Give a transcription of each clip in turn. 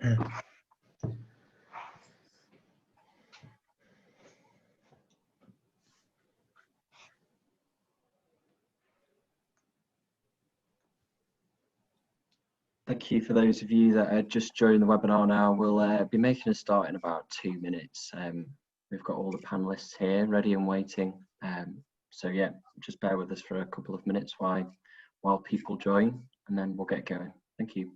Thank you for those of you that are just joining the webinar now. We'll be making a start in about 2 minutes. We've got all the panelists here ready and waiting. So yeah, just bear with us for a couple of minutes while people join, and then we'll get going. Thank you.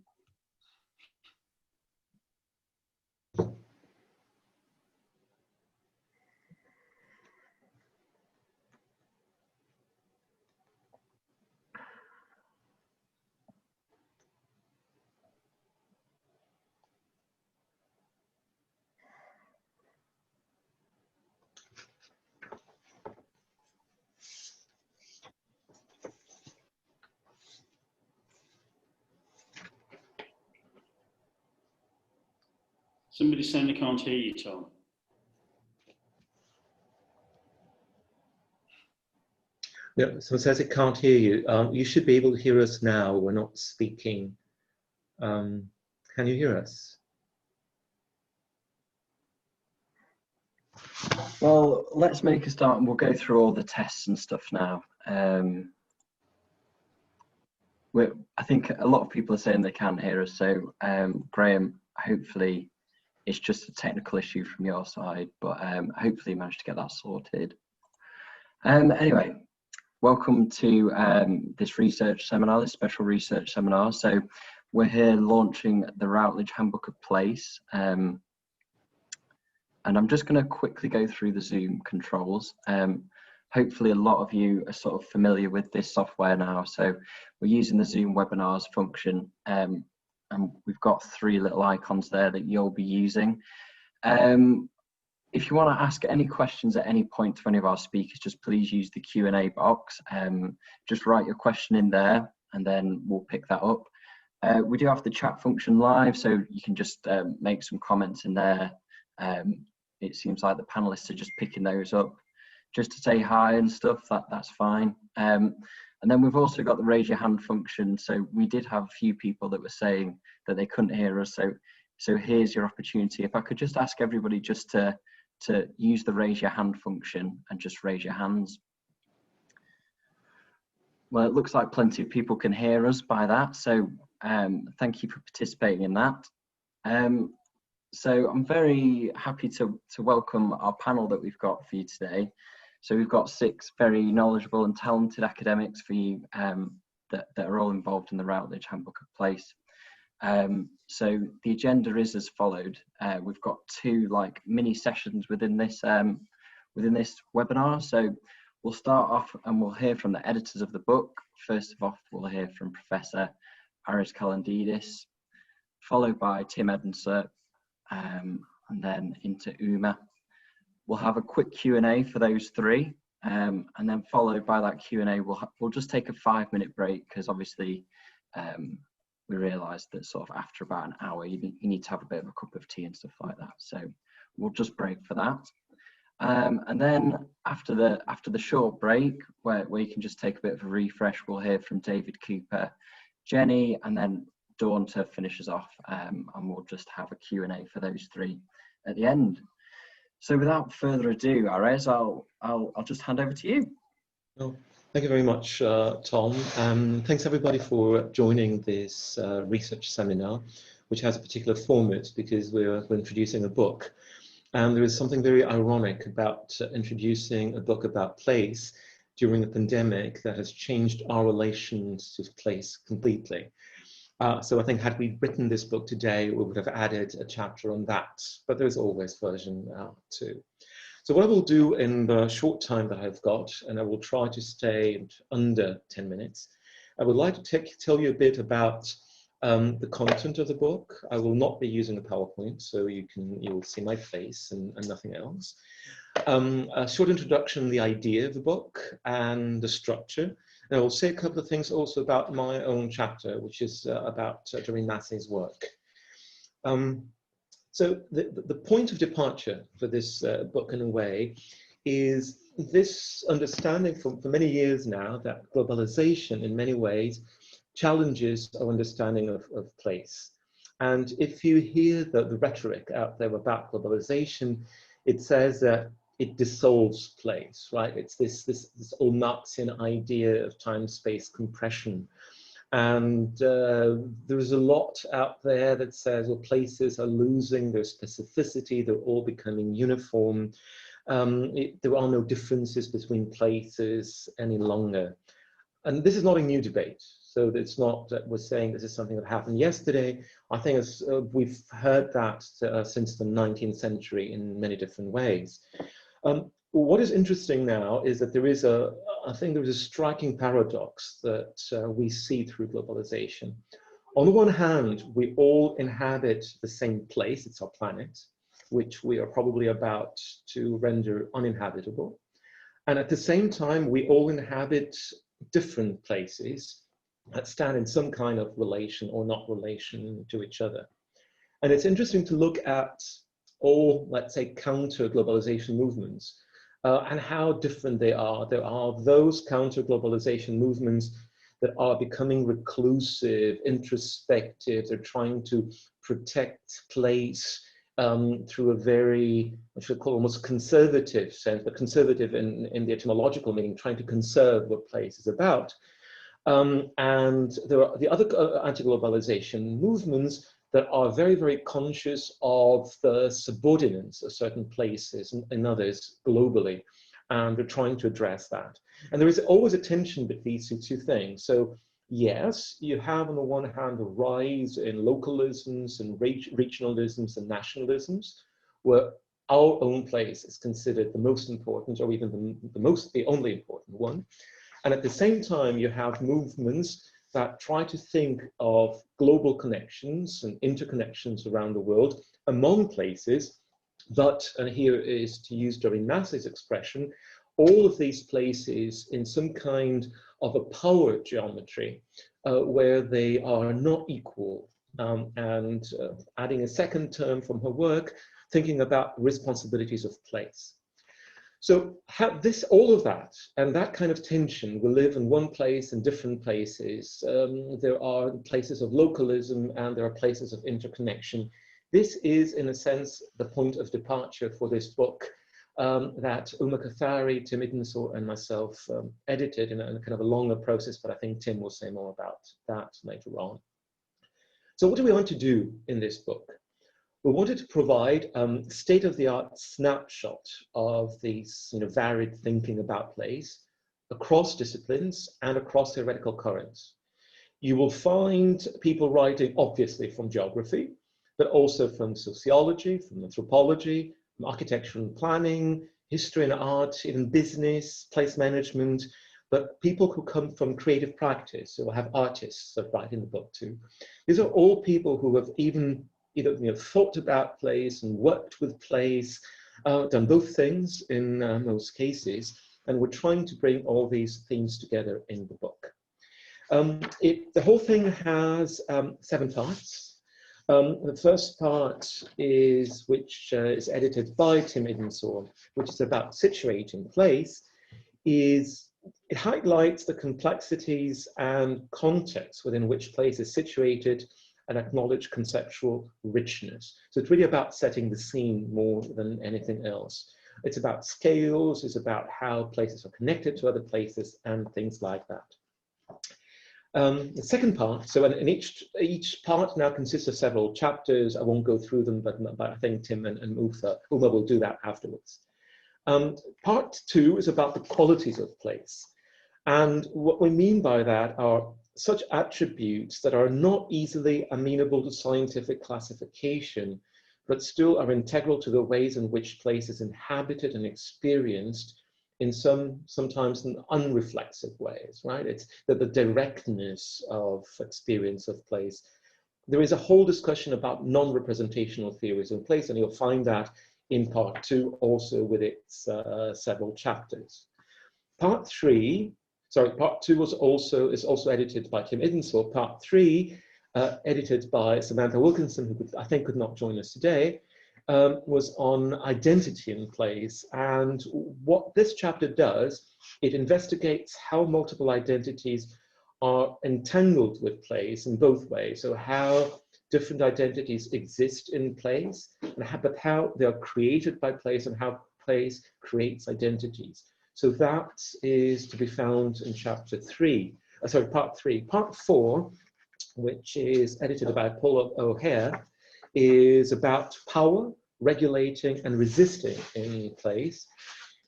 Somebody's saying they can't hear you, Tom. Yeah, someone says it can't hear you. You should be able to hear us now. We're not speaking. Can you hear us? Well, let's make a start and we'll go through all the tests and stuff now. I think a lot of people are saying they can't hear us, so Graham, hopefully it's just a technical issue from your side, but hopefully you managed to get that sorted. Anyway, welcome to this research seminar, this special research seminar. So we're here launching the Routledge Handbook of Place. And I'm just going to quickly go through the Zoom controls. Hopefully a lot of you are sort of familiar with this software now. So we're using the Zoom webinars function, and we've got 3 little icons there that you'll be using. If you want to ask any questions at any point to any of our speakers, just please use the Q&A box. Just write your question in there and then we'll pick that up. We do have the chat function live, so you can just make some comments in there. It seems like the panelists are just picking those up just to say hi and stuff. That's fine. And then we've also got the raise your hand function. So we did have a few people that were saying that they couldn't hear us. So here's your opportunity. If I could just ask everybody just to use the raise your hand function and just raise your hands. Well, it looks like plenty of people can hear us by that. So thank you for participating in that. So I'm very happy to welcome our panel that we've got for you today. So we've got 6 very knowledgeable and talented academics for you that are all involved in the Routledge Handbook of Place. So the agenda is as followed. We've got 2 like mini sessions within this webinar. So we'll start off and we'll hear from the editors of the book. First of all, we'll hear from Professor Ares Kalandides, followed by Tim Edensor, and then into Uma. We'll have a quick Q&A for those 3, and then followed by that Q&A, we'll just take a 5-minute break because obviously we realised that sort of after about an hour you need to have a bit of a cup of tea and stuff like that. So we'll just break for that, and then after the short break where you can just take a bit of a refresh, we'll hear from David Cooper, Jenny, and then Dawn to finish us off, and we'll just have a Q&A for those 3 at the end. So without further ado, Ares, I'll just hand over to you. Well, thank you very much, Tom. Thanks everybody for joining this research seminar, which has a particular format because we're introducing a book. And there is something very ironic about introducing a book about place during a pandemic that has changed our relations to place completely. So I think had we written this book today, we would have added a chapter on that, but there's always version 2. So what I will do in the short time that I've got, and I will try to stay under 10 minutes, I would like to tell you a bit about the content of the book. I will not be using a PowerPoint, so you will see my face and nothing else. A short introduction, the idea of the book and the structure. And I will say a couple of things also about my own chapter, which is about Jeremy Massey's work. So the point of departure for this book, in a way, is this understanding for many years now that globalization, in many ways, challenges our understanding of place. And if you hear the rhetoric out there about globalization, it says that it dissolves place, right? It's this old Marxian idea of time-space compression. And there's a lot out there that says, well, places are losing their specificity, they're all becoming uniform. There are no differences between places any longer. And this is not a new debate. So it's not that we're saying this is something that happened yesterday. I think we've heard that since the 19th century in many different ways. What is interesting now is that I think there is a striking paradox that we see through globalization. On the one hand, we all inhabit the same place, it's our planet, which we are probably about to render uninhabitable. And at the same time, we all inhabit different places that stand in some kind of relation or not relation to each other. And it's interesting to look at all, let's say, counter-globalization movements and how different they are. There are those counter-globalization movements that are becoming reclusive, introspective. They're trying to protect place through a very, I should call almost conservative sense, but conservative in the etymological meaning, trying to conserve what place is about. And there are the other anti-globalization movements that are very, very conscious of the subordinates of certain places and others globally, and they're trying to address that. And there is always a tension between these two things. So yes, you have on the one hand a rise in localisms and regionalisms and nationalisms, where our own place is considered the most important, or even the only important one. And at the same time, you have movements that try to think of global connections and interconnections around the world among places, but, and here is to use Doreen Massey's expression, all of these places in some kind of a power geometry where they are not equal. And adding a second term from her work, thinking about responsibilities of place. So all of that, and that kind of tension, we live in one place in different places. There are places of localism and there are places of interconnection. This is, in a sense, the point of departure for this book that Uma Kothari, Tim Edensor, and myself edited in a kind of a longer process, but I think Tim will say more about that later on. So what do we want to do in this book? We wanted to provide state-of-the-art snapshot of these varied thinking about place across disciplines and across theoretical currents. You will find people writing obviously from geography, but also from sociology, from anthropology, from architecture and planning, history and art, even business, place management, but people who come from creative practice. So we'll have artists that write in the book too. These are all people who have either thought about place and worked with place, done both things in most cases, and we're trying to bring all these things together in the book. The whole thing has 7 parts. The first part is, which is edited by Tim Edensor, which is about situating place, it highlights the complexities and context within which place is situated and acknowledge conceptual richness. So it's really about setting the scene more than anything else. It's about scales, it's about how places are connected to other places and things like that. The second part, so in each part now consists of several chapters. I won't go through them, but I think Tim and Uma will do that afterwards. Part 2 is about the qualities of place. And what we mean by that are such attributes that are not easily amenable to scientific classification, but still are integral to the ways in which place is inhabited and experienced in sometimes in unreflexive ways, right? It's the directness of experience of place. There is a whole discussion about non-representational theories of place, and you'll find that in part 2 also with its several chapters. Part 2 is also edited by Tim Edensor. Part 3, edited by Samantha Wilkinson, who I think could not join us today, was on identity in place. And what this chapter does, it investigates how multiple identities are entangled with place in both ways. So how different identities exist in place, but how they are created by place and how place creates identities. So that is to be found in chapter 3, part 3. Part 4, which is edited by Paul O'Hare, is about power, regulating and resisting in place.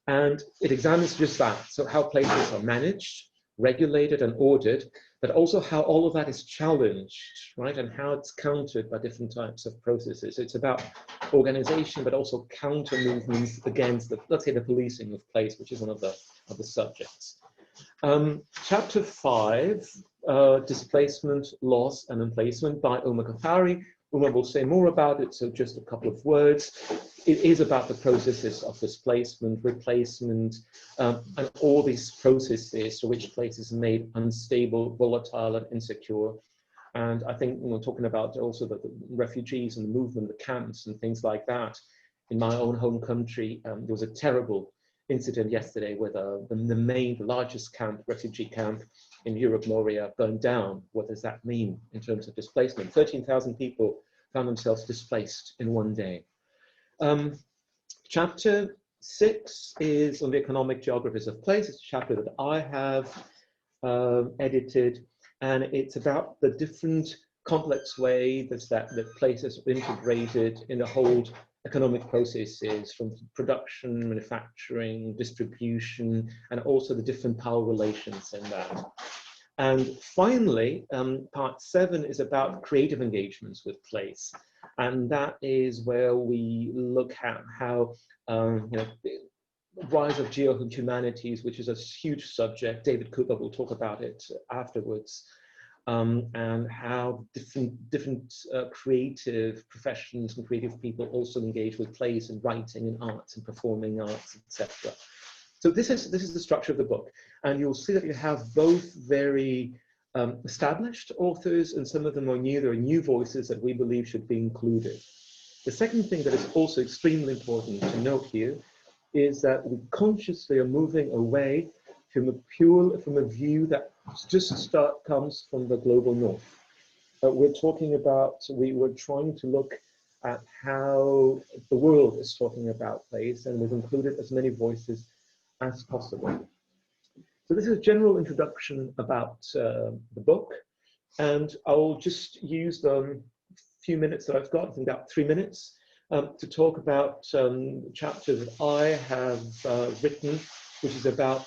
And it examines just that. So how places are managed, regulated and ordered, but also how all of that is challenged, right? And how it's countered by different types of processes. So it's about organization, but also counter movements against the, let's say, the policing of place, which is one of the subjects. Chapter 5, Displacement, Loss and Emplacement by Uma Kothari. Uma will say more about it, so just a couple of words. It is about the processes of displacement, replacement, and all these processes to which places are made unstable, volatile, and insecure. And I think talking about also the refugees and the movement, the camps and things like that. In my own home country, there was a terrible incident yesterday where the largest camp, refugee camp in Europe, Moria, burned down. What does that mean in terms of displacement? 13,000 people found themselves displaced in one day. Chapter 6 is on the economic geographies of place. It's a chapter that I have edited, and it's about the different complex ways that places are integrated in the whole economic processes, from production, manufacturing, distribution, and also the different power relations in that. And finally, part 7 is about creative engagements with place. And that is where we look at how the rise of geo-humanities, which is a huge subject. David Cooper will talk about it afterwards, and how different creative professions and creative people also engage with plays and writing and arts and performing arts, etc. So this is the structure of the book, and you'll see that you have both very established authors, and some of them are new. There are new voices that we believe should be included. The second thing that is also extremely important to note here is that we consciously are moving away from a view that just comes from the global north. We're trying to look at how the world is talking about place, and we've included as many voices as possible. So this is a general introduction about the book, and I'll just use the few minutes that I've got, I think about 3 minutes, to talk about the chapter that I have written, which is about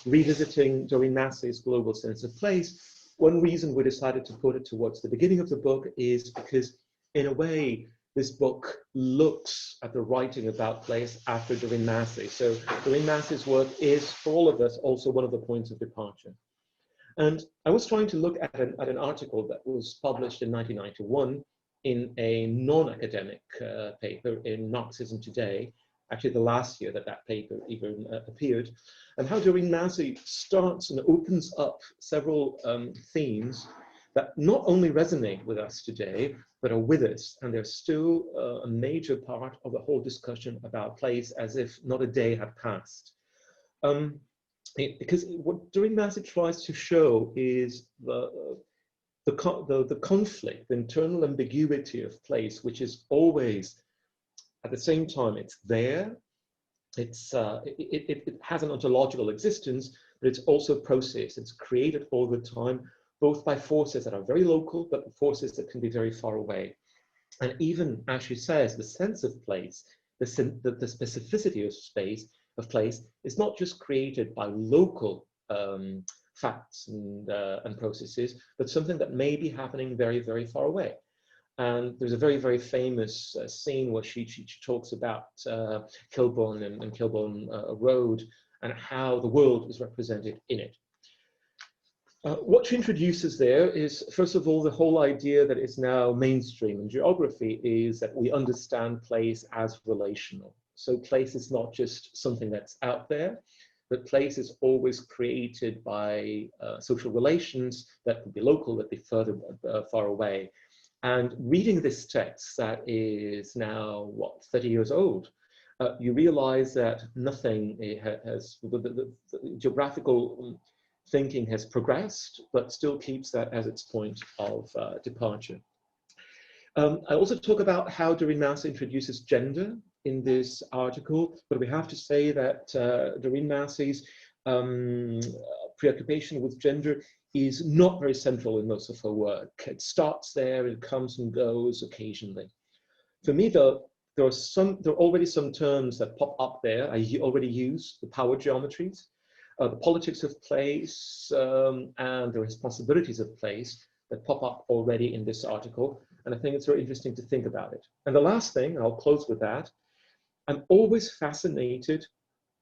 revisiting Doreen Massey's global sense of place. One reason we decided to put it towards the beginning of the book is because, in a way, this book looks at the writing about place after Doreen Massey. So Doreen Massey's work is, for all of us, also one of the points of departure. And I was trying to look at an article that was published in 1991 in a non-academic paper in Marxism Today, actually the last year that paper even appeared, and how Doreen Massey starts and opens up several themes that not only resonate with us today, but are with us, and they're still a major part of the whole discussion about place, as if not a day had passed. Because what Doreen Massey tries to show is the conflict, the internal ambiguity of place, which is always, at the same time, it's there, it has an ontological existence, but it's also processed, it's created all the time, both by forces that are very local, but forces that can be very far away. And even, as she says, the sense of place, the specificity of space, of place, is not just created by local facts and processes, but something that may be happening very, very far away. And there's a very, very famous scene where she talks about Kilburn and Kilburn Road and how the world is represented in it. What she introduces there is, first of all, the whole idea that is now mainstream in geography is that we understand place as relational. So place is not just something that's out there, but place is always created by social relations that could be local, that be far away. And reading this text that is now, 30 years old, you realize that nothing has, the geographical thinking has progressed, but still keeps that as its point of departure. I also talk about how Doreen Massey introduces gender in this article, but we have to say that Doreen Massey's preoccupation with gender is not very central in most of her work. It starts there, it comes and goes occasionally. For me, though, there are already some terms that pop up there. I already use the power geometries, the politics of place, and the responsibilities of place that pop up already in this article. And I think it's very interesting to think about it. And the last thing, and I'll close with that, I'm always fascinated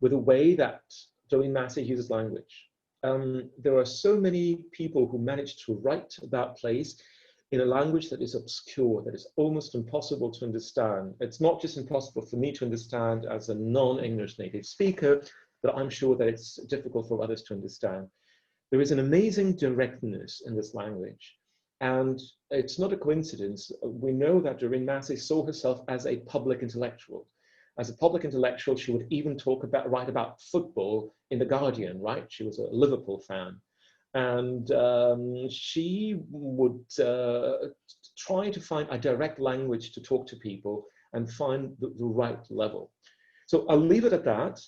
with the way that Doreen Massey uses language. There are so many people who manage to write about place in a language that is obscure, that is almost impossible to understand. It's not just impossible for me to understand as a non-English native speaker, but I'm sure that it's difficult for others to understand. There is an amazing directness in this language. And it's not a coincidence. We know that Doreen Massey saw herself as a public intellectual. As a public intellectual, she would even write about football in The Guardian, right? She was a Liverpool fan. And she would try to find a direct language to talk to people and find the right level. So I'll leave it at that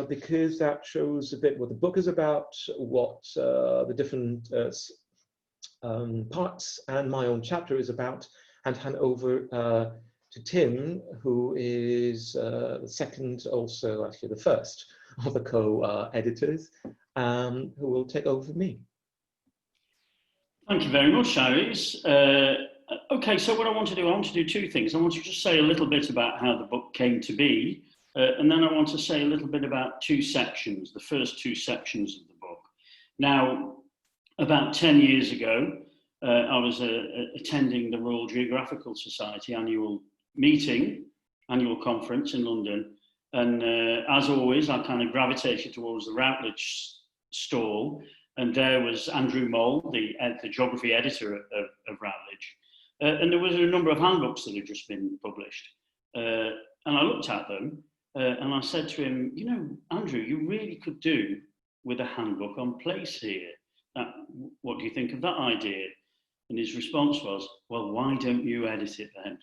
because that shows a bit what the book is about, what the different parts and my own chapter is about, and hand over to Tim, who is the second, also actually the first of the co-editors, who will take over from me. Thank you very much, Ares. Okay, so what I want to do two things. I want to just say a little bit about how the book came to be, and then I want to say a little bit about two sections, the first two sections of the book. Now, about 10 years ago, I was attending the Royal Geographical Society annual conference in London, and as always, I kind of gravitated towards the Routledge stall, and there was Andrew Mole, the geography editor of Routledge, and there was a number of handbooks that had just been published, and I looked at them, and I said to him, you know, Andrew, you really could do with a handbook on place here. What do you think of that idea? And his response was, well, why don't you edit it then?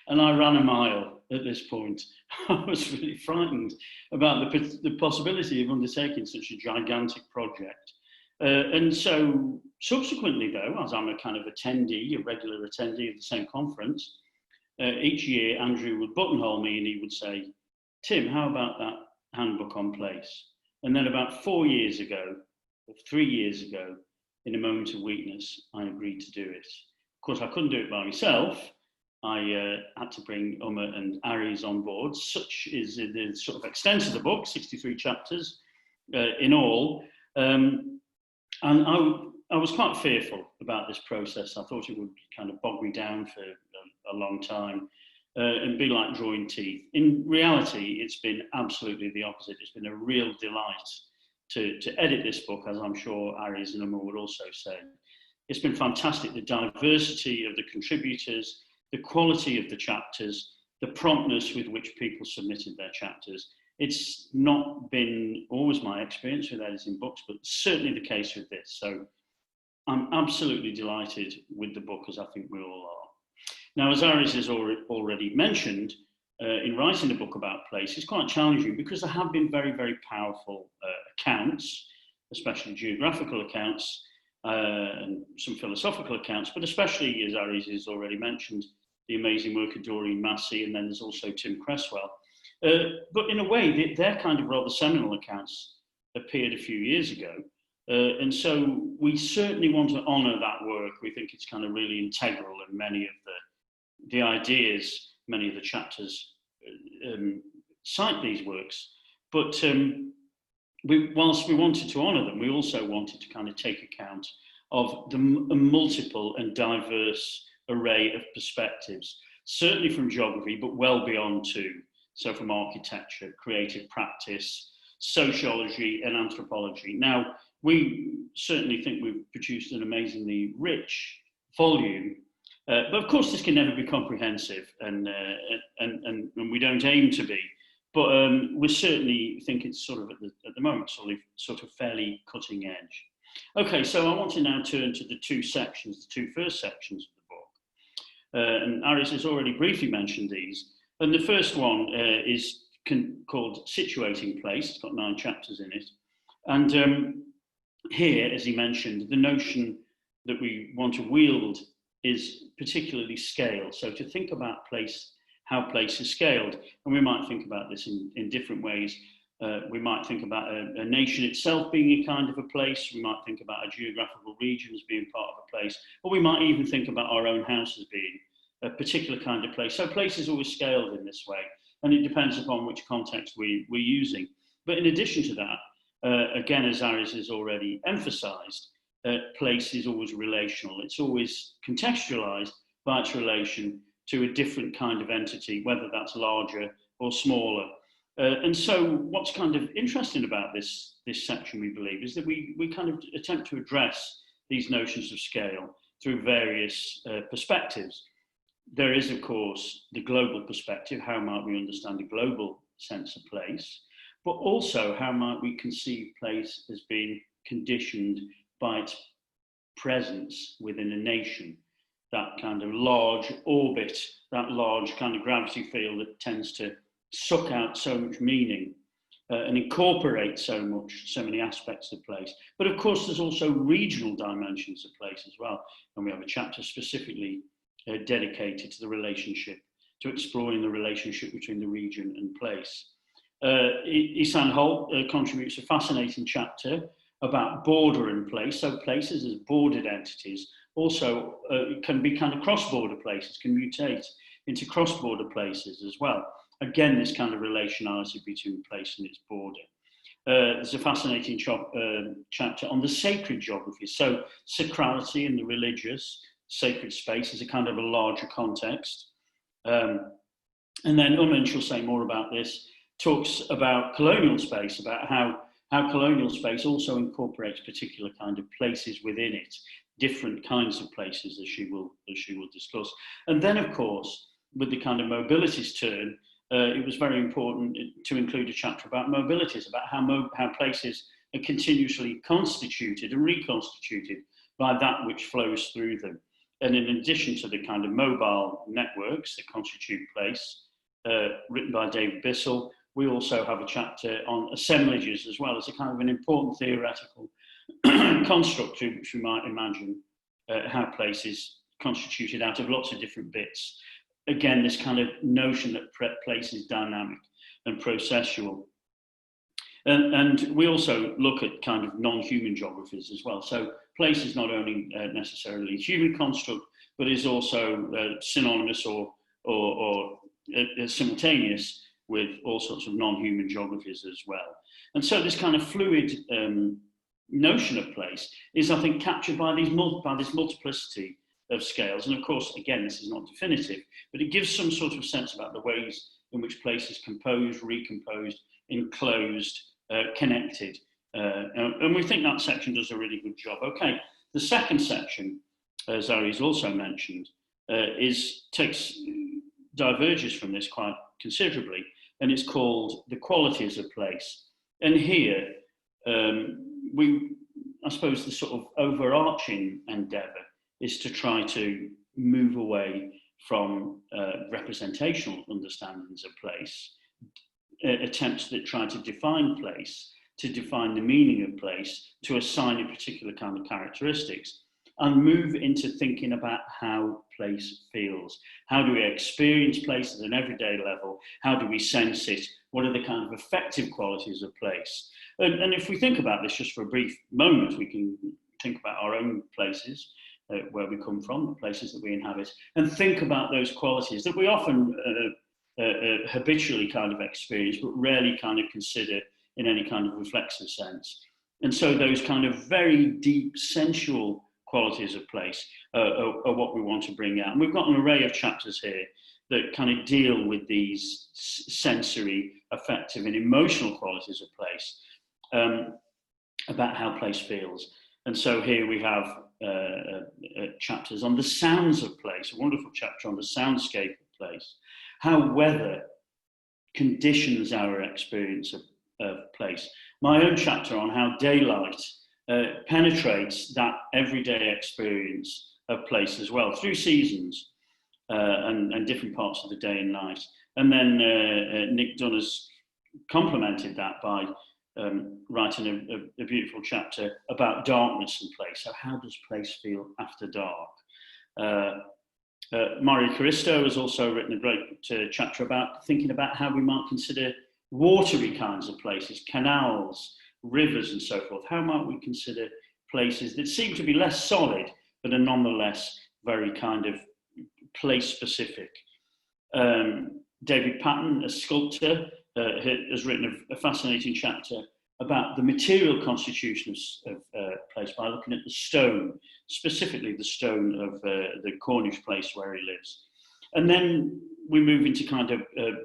And I ran a mile at this point. I was really frightened about the possibility of undertaking such a gigantic project. And so subsequently, though, as I'm a kind of attendee, a regular attendee of the same conference, each year Andrew would buttonhole me and he would say, Tim, how about that handbook on place? And then about 4 years ago, or 3 years ago, in a moment of weakness, I agreed to do it. Of course, I couldn't do it by myself. I had to bring Uma and Ares on board. Such is the sort of extent of the book, 63 chapters in all. And I was quite fearful about this process. I thought it would kind of bog me down for a long time and be like drawing teeth. In reality, it's been absolutely the opposite. It's been a real delight to edit this book, as I'm sure Ares and Uma would also say. It's been fantastic, the diversity of the contributors, the quality of the chapters, the promptness with which people submitted their chapters. It's not been always my experience with editing books, but certainly the case with this. So I'm absolutely delighted with the book, as I think we all are. Now, as Ares has already mentioned, in writing a book about place, it's quite challenging because there have been very, very powerful accounts, especially geographical accounts, and some philosophical accounts, but especially, as Ares has already mentioned, the amazing work of Doreen Massey, and then there's also Tim Cresswell. But in a way, their kind of rather seminal accounts appeared a few years ago. And so we certainly want to honour that work. We think it's kind of really integral in many of the ideas, many of the chapters cite these works. But whilst we wanted to honour them, we also wanted to kind of take account of the multiple and diverse array of perspectives, certainly from geography, but well beyond too. So from architecture, creative practice, sociology and anthropology. Now, we certainly think we've produced an amazingly rich volume, but of course this can never be comprehensive, and we don't aim to be. But we certainly think it's sort of at the moment sort of fairly cutting edge. Okay, so I want to now turn to the two sections, the two first sections of the book. And Ares has already briefly mentioned these. And the first one is called Situating Place. It's got 9 chapters in it. And here, as he mentioned, the notion that we want to wield is particularly scale. So to think about place, how place is scaled, and we might think about this in different ways. We might think about a nation itself being a kind of a place. We might think about a geographical region as being part of a place, or we might even think about our own house as being a particular kind of place. So place is always scaled in this way, and it depends upon which context we're using. But in addition to that, again, as Ares has already emphasised, place is always relational. It's always contextualised by its relation to a different kind of entity, whether that's larger or smaller. And so what's kind of interesting about this section, we believe, is that we kind of attempt to address these notions of scale through various perspectives. There is, of course, the global perspective. How might we understand a global sense of place? But also, how might we conceive place as being conditioned by its presence within a nation? That kind of large orbit, that large kind of gravity field that tends to suck out so much meaning and incorporate so many aspects of place. But of course, there's also regional dimensions of place as well. And we have a chapter specifically dedicated to the relationship, to exploring the relationship between the region and place. Isan Holt contributes a fascinating chapter about border and place. So places as bordered entities also can be kind of cross-border places, can mutate into cross-border places as well. Again, this kind of relationality between place and its border. There's a fascinating chapter on the sacred geography. So sacrality in the religious, sacred space is a kind of a larger context. And then Uma, and she'll say more about this, talks about colonial space, about how colonial space also incorporates particular kind of places within it, different kinds of places, as she will discuss. And then, of course, with the kind of mobilities turn, it was very important to include a chapter about mobilities, about how places are continuously constituted and reconstituted by that which flows through them. And in addition to the kind of mobile networks that constitute place, written by David Bissell, we also have a chapter on assemblages as well as a kind of an important theoretical construct which we might imagine how place is constituted out of lots of different bits. Again, this kind of notion that place is dynamic and processual. And we also look at kind of non-human geographies as well. So place is not only necessarily a human construct, but is also synonymous or simultaneous with all sorts of non-human geographies as well. And so this kind of fluid notion of place is, I think, captured by this multiplicity of scales. And of course, again, this is not definitive, but it gives some sort of sense about the ways in which place is composed, recomposed, enclosed, connected. And we think that section does a really good job. Okay, the second section, as Ares also mentioned, diverges from this quite considerably, and it's called The Qualities of Place. And here, I suppose the sort of overarching endeavour is to try to move away from representational understandings of place, attempts that try to define place, to define the meaning of place, to assign it particular kind of characteristics, and move into thinking about how place feels. How do we experience place at an everyday level? How do we sense it? What are the kind of affective qualities of place? And if we think about this just for a brief moment, we can think about our own places, where we come from, the places that we inhabit, and think about those qualities that we often habitually kind of experience, but rarely kind of consider in any kind of reflexive sense. And so those kind of very deep sensual qualities of place are what we want to bring out. And we've got an array of chapters here that kind of deal with these sensory, affective, and emotional qualities of place, about how place feels. And so here we have chapters on the sounds of place, a wonderful chapter on the soundscape of place, how weather conditions our experience of place. My own chapter on how daylight penetrates that everyday experience of place as well, through seasons. and different parts of the day and night. And then Nick Dunn has complemented that by writing a beautiful chapter about darkness and place. So how does place feel after dark? Mario Caristo has also written a great chapter about thinking about how we might consider watery kinds of places, canals, rivers and so forth. How might we consider places that seem to be less solid, but are nonetheless very kind of place specific? David Patton, a sculptor, has written a fascinating chapter about the material constitution of place by looking at the stone, specifically the stone of the Cornish place where he lives. And then we move into kind of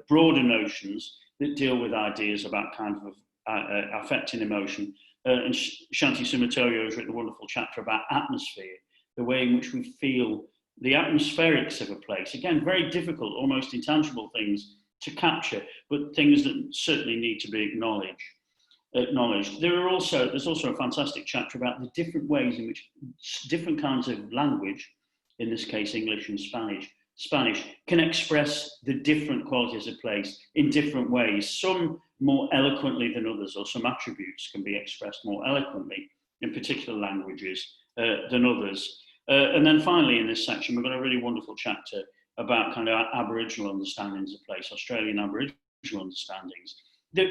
broader notions that deal with ideas about kind of affect and emotion. And Shanti Sumitoyo has written a wonderful chapter about atmosphere, the way in which we feel the atmospherics of a place. Again, very difficult, almost intangible things to capture, but things that certainly need to be acknowledged. There's also a fantastic chapter about the different ways in which different kinds of language, in this case English and Spanish, can express the different qualities of place in different ways, some more eloquently than others, or some attributes can be expressed more eloquently in particular languages than others. And then finally in this section, we've got a really wonderful chapter about kind of Aboriginal understandings of place, Australian Aboriginal understandings, that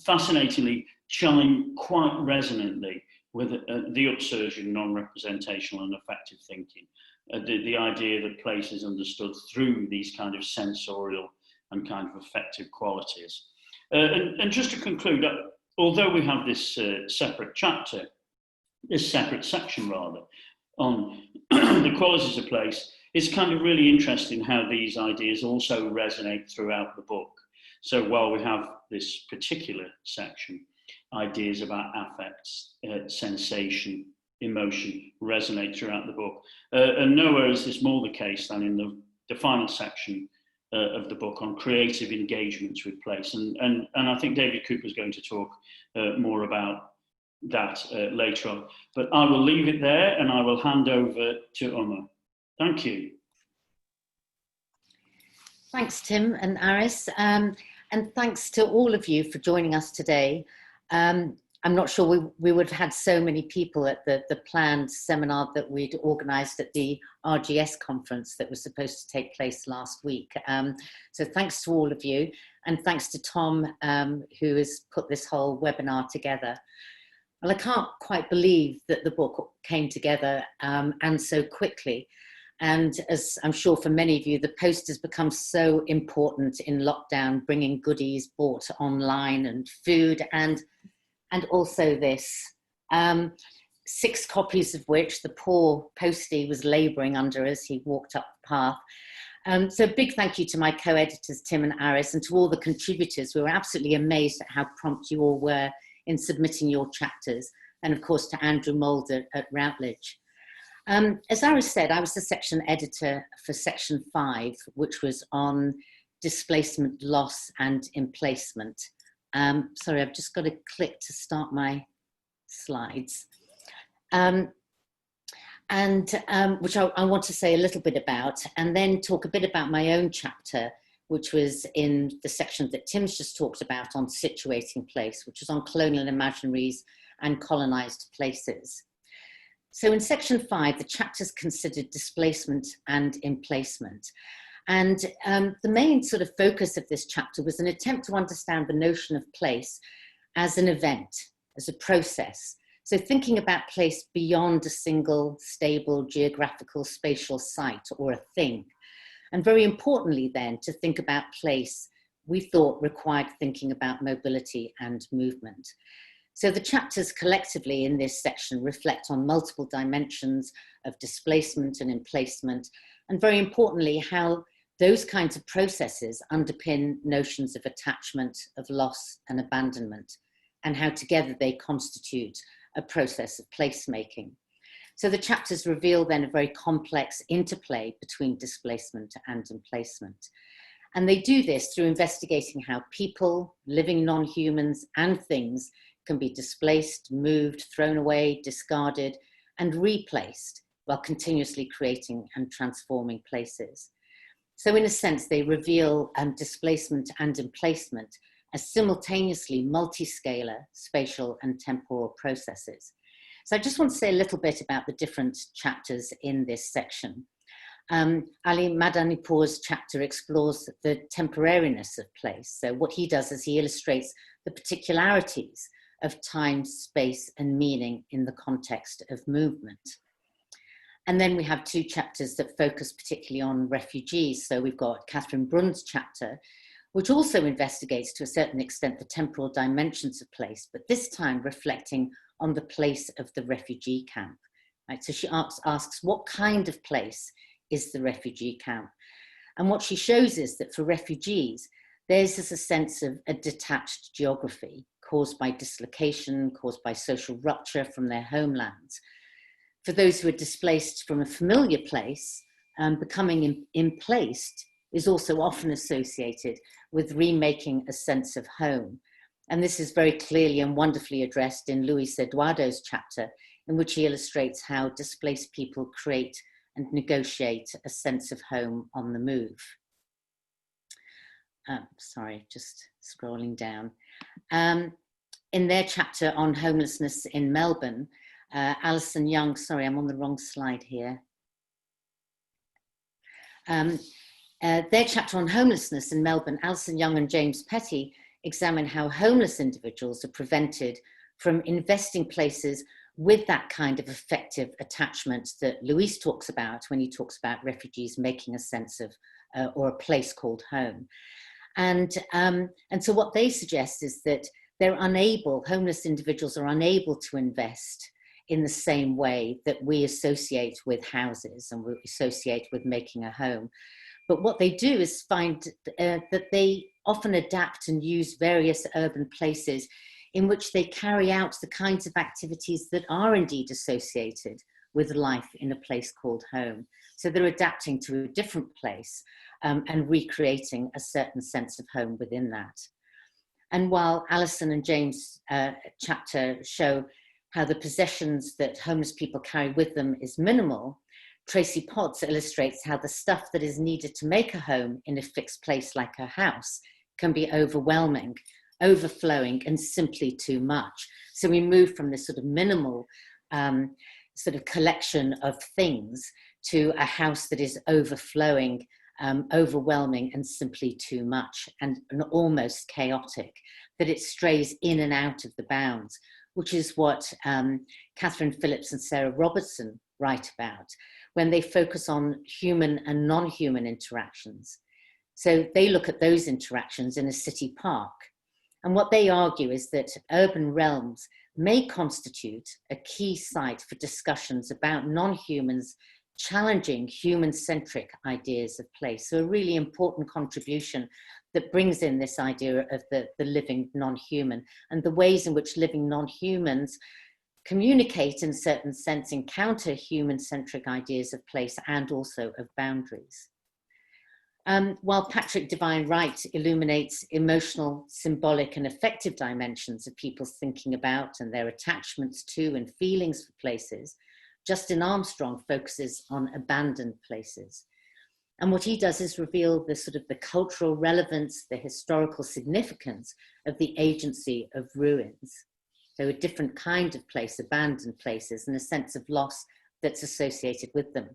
fascinatingly chime quite resonantly with the upsurge in non-representational and affective thinking. The idea that place is understood through these kind of sensorial and kind of affective qualities. And just to conclude, although we have this separate chapter, this separate section rather, on the qualities of place, it's kind of really interesting how these ideas also resonate throughout the book. So while we have this particular section, ideas about affects, sensation, emotion resonate throughout the book. And nowhere is this more the case than in the final section of the book on creative engagements with place. And I think David Cooper is going to talk more about that later on. But I will leave it there and I will hand over to Uma. Thank you. Thanks, Tim and Ares. And thanks to all of you for joining us today. I'm not sure we would have had so many people at the planned seminar that we'd organised at the RGS conference that was supposed to take place last week. So thanks to all of you, and thanks to Tom, who has put this whole webinar together. Well, I can't quite believe that the book came together and so quickly. And as I'm sure for many of you, the post has become so important in lockdown, bringing goodies bought online and food and also this, 6 copies of which the poor postie was labouring under as he walked up the path. So big thank you to my co-editors, Tim and Ares, and to all the contributors. We were absolutely amazed at how prompt you all were in submitting your chapters, and of course to Andrew Mould at Routledge. As Ares said, I was the section editor for section 5, which was on displacement, loss and emplacement. Sorry, I've just got to click to start my slides. Which I want to say a little bit about, and then talk a bit about my own chapter, which was in the section that Tim's just talked about on situating place, which was on colonial imaginaries and colonised places. So in section 5, the chapters considered displacement and emplacement. And the main sort of focus of this chapter was an attempt to understand the notion of place as an event, as a process. So thinking about place beyond a single, stable, geographical, spatial site or a thing. And very importantly then, to think about place, we thought required thinking about mobility and movement. So the chapters collectively in this section reflect on multiple dimensions of displacement and emplacement, and very importantly, how those kinds of processes underpin notions of attachment, of loss and abandonment, and how together they constitute a process of placemaking. So the chapters reveal then a very complex interplay between displacement and emplacement. And they do this through investigating how people, living non-humans and things can be displaced, moved, thrown away, discarded, and replaced while continuously creating and transforming places. So in a sense, they reveal displacement and emplacement as simultaneously multi-scalar, spatial and temporal processes. So I just want to say a little bit about the different chapters in this section. Ali Madanipour's chapter explores the temporariness of place. So what he does is he illustrates the particularities of time, space, and meaning in the context of movement. And then we have two chapters that focus particularly on refugees. So we've got Catherine Brunn's chapter, which also investigates to a certain extent the temporal dimensions of place, but this time reflecting on the place of the refugee camp. Right? So she asks what kind of place is the refugee camp? And what she shows is that for refugees, there's a sense of a detached geography caused by dislocation, caused by social rupture from their homelands. For those who are displaced from a familiar place, becoming emplaced is also often associated with remaking a sense of home. And this is very clearly and wonderfully addressed in Luis Eduardo's chapter, in which he illustrates how displaced people create and negotiate a sense of home on the move. Sorry, just scrolling down. In their chapter on homelessness in Melbourne, Alison Young, sorry, I'm on the wrong slide here. Their chapter on homelessness in Melbourne, Alison Young and James Petty examine how homeless individuals are prevented from investing places with that kind of effective attachment that Luis talks about when he talks about refugees making a sense of, or a place called home. And so what they suggest is that they're unable, homeless individuals are unable to invest in the same way that we associate with houses and we associate with making a home. But what they do is find that they often adapt and use various urban places in which they carry out the kinds of activities that are indeed associated with life in a place called home. So they're adapting to a different place and recreating a certain sense of home within that. And while Alison and James' chapter show how the possessions that homeless people carry with them is minimal, Tracy Potts illustrates how the stuff that is needed to make a home in a fixed place like a house can be overwhelming, overflowing, and simply too much. So we move from this sort of minimal sort of collection of things to a house that is overflowing, overwhelming, and simply too much, and almost chaotic, that it strays in and out of the bounds, which is what Catherine Phillips and Sarah Robertson write about when they focus on human and non-human interactions. So they look at those interactions in a city park. And what they argue is that urban realms may constitute a key site for discussions about non-humans challenging human-centric ideas of place. So a really important contribution that brings in this idea of the living non-human and the ways in which living non-humans communicate in a certain sense, encounter human-centric ideas of place and also of boundaries. While Patrick Devine Wright illuminates emotional, symbolic and affective dimensions of people's thinking about and their attachments to and feelings for places, Justin Armstrong focuses on abandoned places. And what he does is reveal the sort of the cultural relevance, the historical significance of the agency of ruins. So a different kind of place, abandoned places, and a sense of loss that's associated with them.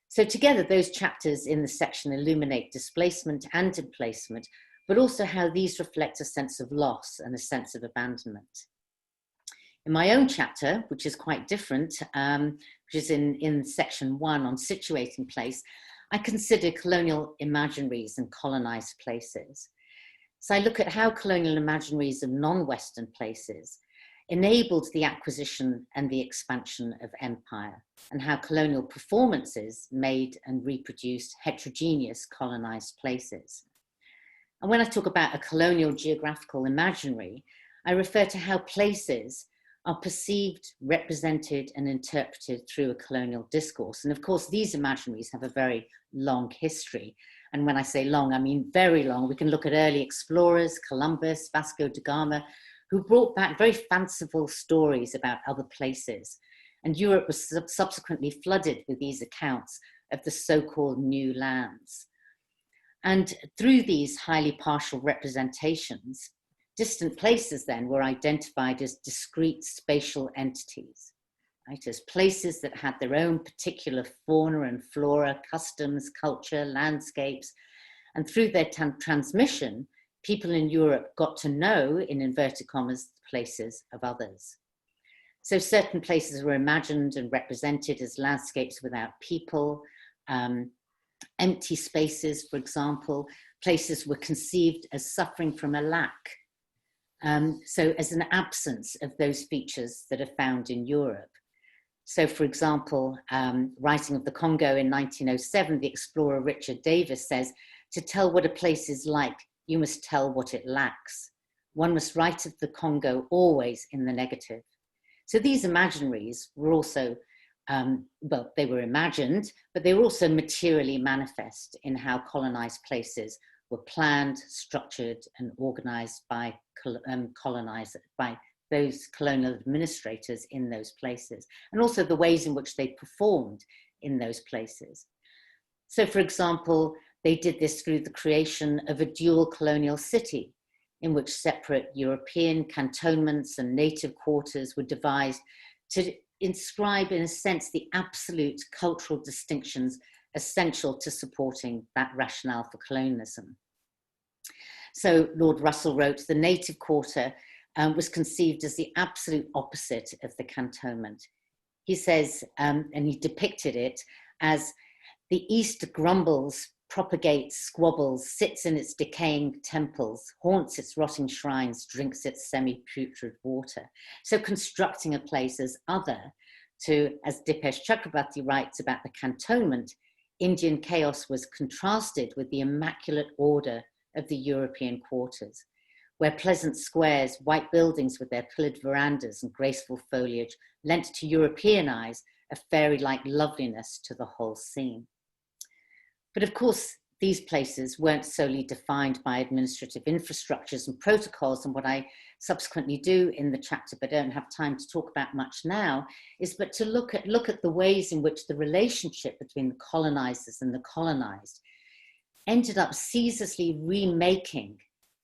So together, those chapters in the section illuminate displacement and emplacement, but also how these reflect a sense of loss and a sense of abandonment. In my own chapter, which is quite different, which is in section 1 on situating place, I consider colonial imaginaries and colonized places. So I look at how colonial imaginaries of non-Western places enabled the acquisition and the expansion of empire, and how colonial performances made and reproduced heterogeneous colonized places. And when I talk about a colonial geographical imaginary, I refer to how places are perceived, represented, and interpreted through a colonial discourse. And of course, these imaginaries have a very long history. And when I say long, I mean very long. We can look at early explorers, Columbus, Vasco da Gama, who brought back very fanciful stories about other places. And Europe was subsequently flooded with these accounts of the so-called new lands. And through these highly partial representations, distant places then were identified as discrete spatial entities, right? As places that had their own particular fauna and flora, customs, culture, landscapes. And through their transmission, people in Europe got to know, in inverted commas, the places of others. So certain places were imagined and represented as landscapes without people, empty spaces, for example. Places were conceived as suffering from a lack. So as an absence of those features that are found in Europe. So for example, writing of the Congo in 1907, the explorer Richard Davis says, to tell what a place is like, you must tell what it lacks. One must write of the Congo always in the negative. So these imaginaries were also, well, they were imagined, but they were also materially manifest in how colonized places were planned, structured, and organized by colonizers, by those colonial administrators in those places, and also the ways in which they performed in those places. So, for example, they did this through the creation of a dual colonial city, in which separate European cantonments and native quarters were devised to inscribe, in a sense, the absolute cultural distinctions essential to supporting that rationale for colonialism. So Lord Russell wrote, the native quarter was conceived as the absolute opposite of the cantonment. He says, and he depicted it as the East grumbles, propagates, squabbles, sits in its decaying temples, haunts its rotting shrines, drinks its semi-putrid water. So constructing a place as other to, as Dipesh Chakrabarti writes about the cantonment, Indian chaos was contrasted with the immaculate order of the European quarters, where pleasant squares, white buildings with their pillared verandas and graceful foliage lent to European eyes a fairy-like loveliness to the whole scene. But of course, these places weren't solely defined by administrative infrastructures and protocols, and what I subsequently do in the chapter, but don't have time to talk about much now, is but to look at the ways in which the relationship between the colonizers and the colonized ended up ceaselessly remaking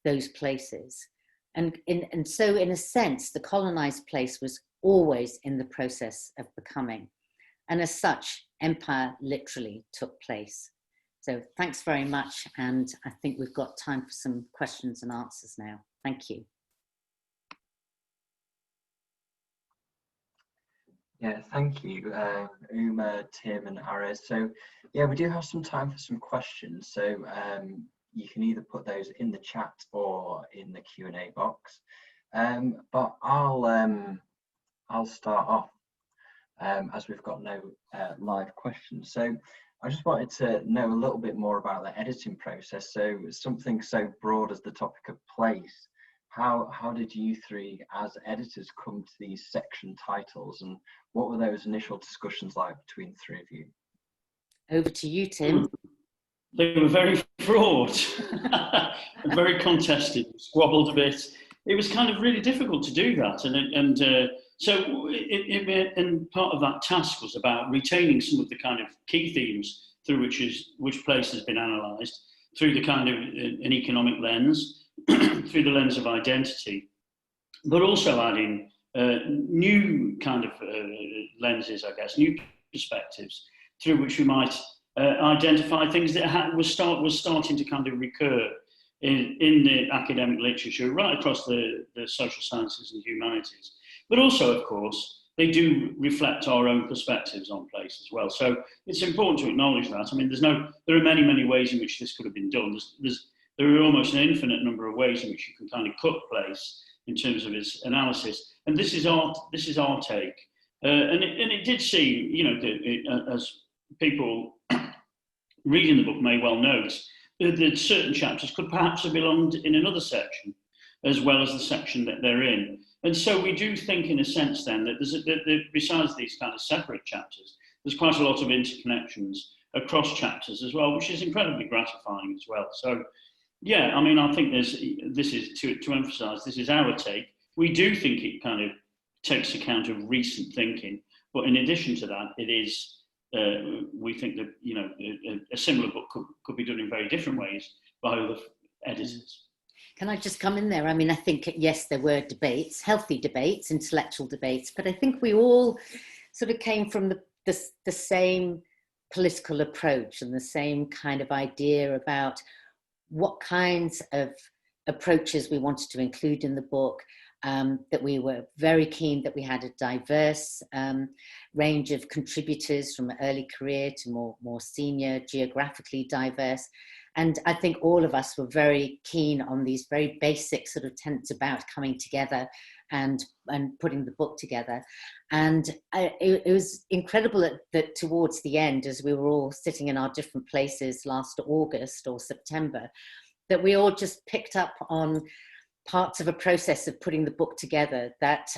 those places. And so in a sense, the colonized place was always in the process of becoming. And as such, empire literally took place. So thanks very much. And I think we've got time for some questions and answers now. Thank you. Yeah, thank you, Uma, Tim and Ares. So yeah, we do have some time for some questions. So you can either put those in the chat or in the Q&A box. But I'll start off as we've got no live questions. So I just wanted to know a little bit more about the editing process. So something so broad as the topic of place, how did you three as editors come to these section titles, and what were those initial discussions like between the three of you? Over to you, Tim. They were very fraught, very contested, squabbled a bit. It was kind of really difficult to do that, and part of that task was about retaining some of the kind of key themes through which place has been analysed, through the kind of an economic lens, through the lens of identity, but also adding new kind of lenses, I guess, new perspectives through which we might identify things that was starting to kind of recur in the academic literature right across the social sciences and humanities. But also, of course, they do reflect our own perspectives on place as well. So it's important to acknowledge that. I mean, there are many, many ways in which this could have been done. There are almost an infinite number of ways in which you can kind of cut place in terms of its analysis. And this is our take. And it did seem, you know, as people reading the book may well note, that certain chapters could perhaps have belonged in another section, as well as the section that they're in. And so we do think, in a sense, then, that besides these kind of separate chapters, there's quite a lot of interconnections across chapters as well, which is incredibly gratifying as well. So, yeah, I mean, I think this is, to emphasise, this is our take. We do think it kind of takes account of recent thinking, but in addition to that, it is we think that, you know, a similar book could be done in very different ways by other editors. Can I just come in there? I mean, I think, yes, there were debates, healthy debates, intellectual debates, but I think we all sort of came from the same political approach and the same kind of idea about what kinds of approaches we wanted to include in the book, that we were very keen that we had a diverse range of contributors from early career to more senior, geographically diverse. And I think all of us were very keen on these very basic sort of tenets about coming together and putting the book together. And it was incredible that towards the end, as we were all sitting in our different places last August or September, that we all just picked up on parts of a process of putting the book together that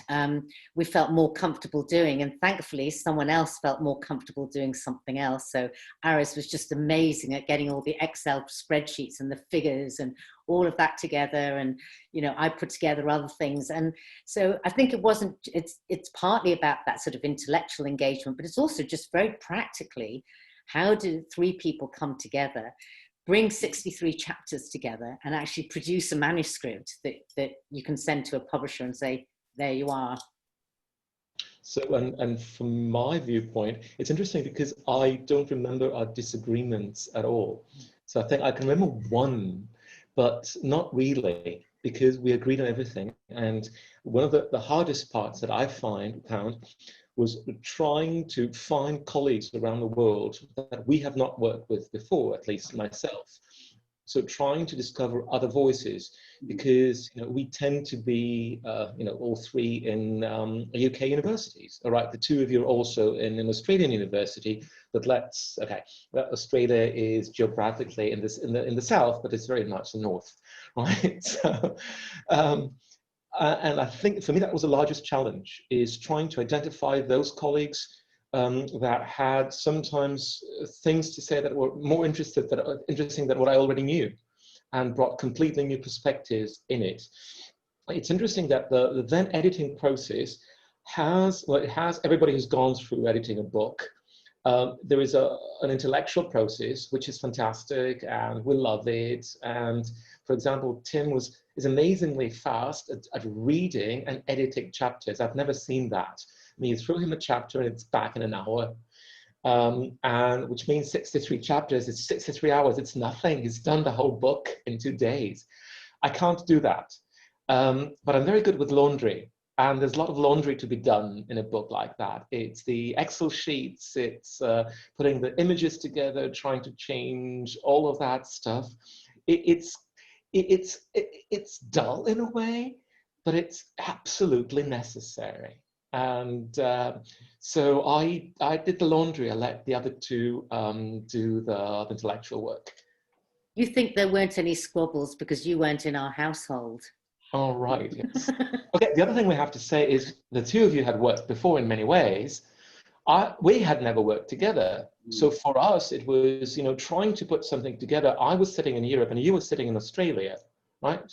we felt more comfortable doing, and thankfully someone else felt more comfortable doing something else. So Ares was just amazing at getting all the Excel spreadsheets and the figures and all of that together, and you know, I put together other things. And so I think it's partly about that sort of intellectual engagement, but it's also just very practically, how do three people come together, bring 63 chapters together, and actually produce a manuscript that you can send to a publisher and say, there you are. So, and from my viewpoint, it's interesting because I don't remember our disagreements at all. So I think I can remember one, but not really, because we agreed on everything. And one of the hardest parts that I found was trying to find colleagues around the world that we have not worked with before, at least myself. So trying to discover other voices, because you know, we tend to be you know, all three in UK universities. All right, the two of you are also in an Australian university, but Australia is geographically in the south, but it's very much the north, right? So, and I think for me that was the largest challenge, is trying to identify those colleagues that had sometimes things to say that were more interesting than what I already knew, and brought completely new perspectives in it. It's interesting that the then editing process has everybody who's gone through editing a book. There is an intellectual process, which is fantastic, and we love it. And for example, Tim is amazingly fast at reading and editing chapters. I've never seen that. I mean, you throw him a chapter and it's back in an hour, and which means 63 chapters, it's 63 hours, it's nothing. He's done the whole book in 2 days. I can't do that, but I'm very good with laundry. And there's a lot of laundry to be done in a book like that. It's the Excel sheets, it's putting the images together, trying to change all of that stuff. It's dull in a way, but it's absolutely necessary. And so I did the laundry. I let the other two do the intellectual work. You think there weren't any squabbles because you weren't in our household? Oh, right, yes. Okay, the other thing we have to say is the two of you had worked before in many ways. We had never worked together. So for us, it was, you know, trying to put something together. I was sitting in Europe and you were sitting in Australia, right?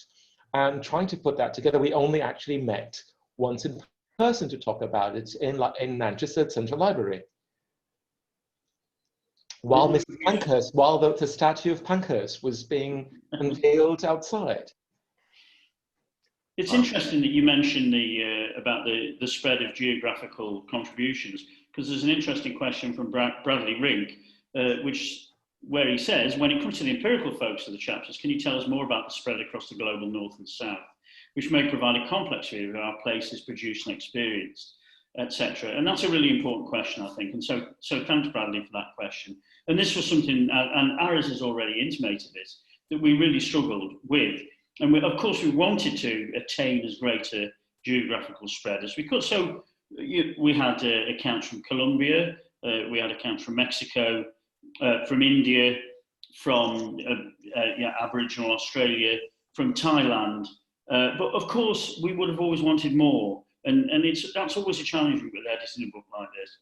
And trying to put that together, we only actually met once in person to talk about it in Manchester Central Library. While Mrs. Pankhurst, while the statue of Pankhurst was being unveiled outside. It's interesting that you mentioned about the spread of geographical contributions, because there's an interesting question from Bradley Rink, where he says, when it comes to the empirical focus of the chapters, can you tell us more about the spread across the global north and south, which may provide a complex view of our places produced and experienced, etc. And that's a really important question, I think. And so thanks, Bradley, for that question. And this was something, and Ares has already intimated this, that we really struggled with. And of course, we wanted to attain as great a geographical spread as we could. So we had accounts from Colombia, we had accounts from Mexico, from India, from Aboriginal Australia, from Thailand. But of course, we would have always wanted more. And that's always a challenge with editing a book like this,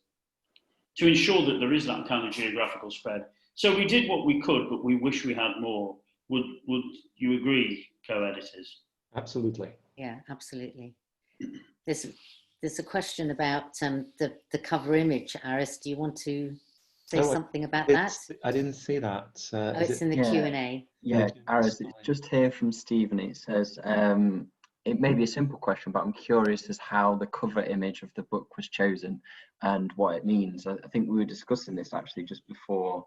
to ensure that there is that kind of geographical spread. So we did what we could, but we wish we had more. Would you agree, co-editors? Absolutely. Yeah, absolutely. There's a question about the cover image. Ares, do you want to say something about that? I didn't see that. Oh, it's in the Q&A. Yeah, Ares, it's just here from Stephen. It says, it may be a simple question, but I'm curious as how the cover image of the book was chosen and what it means. I think we were discussing this actually just before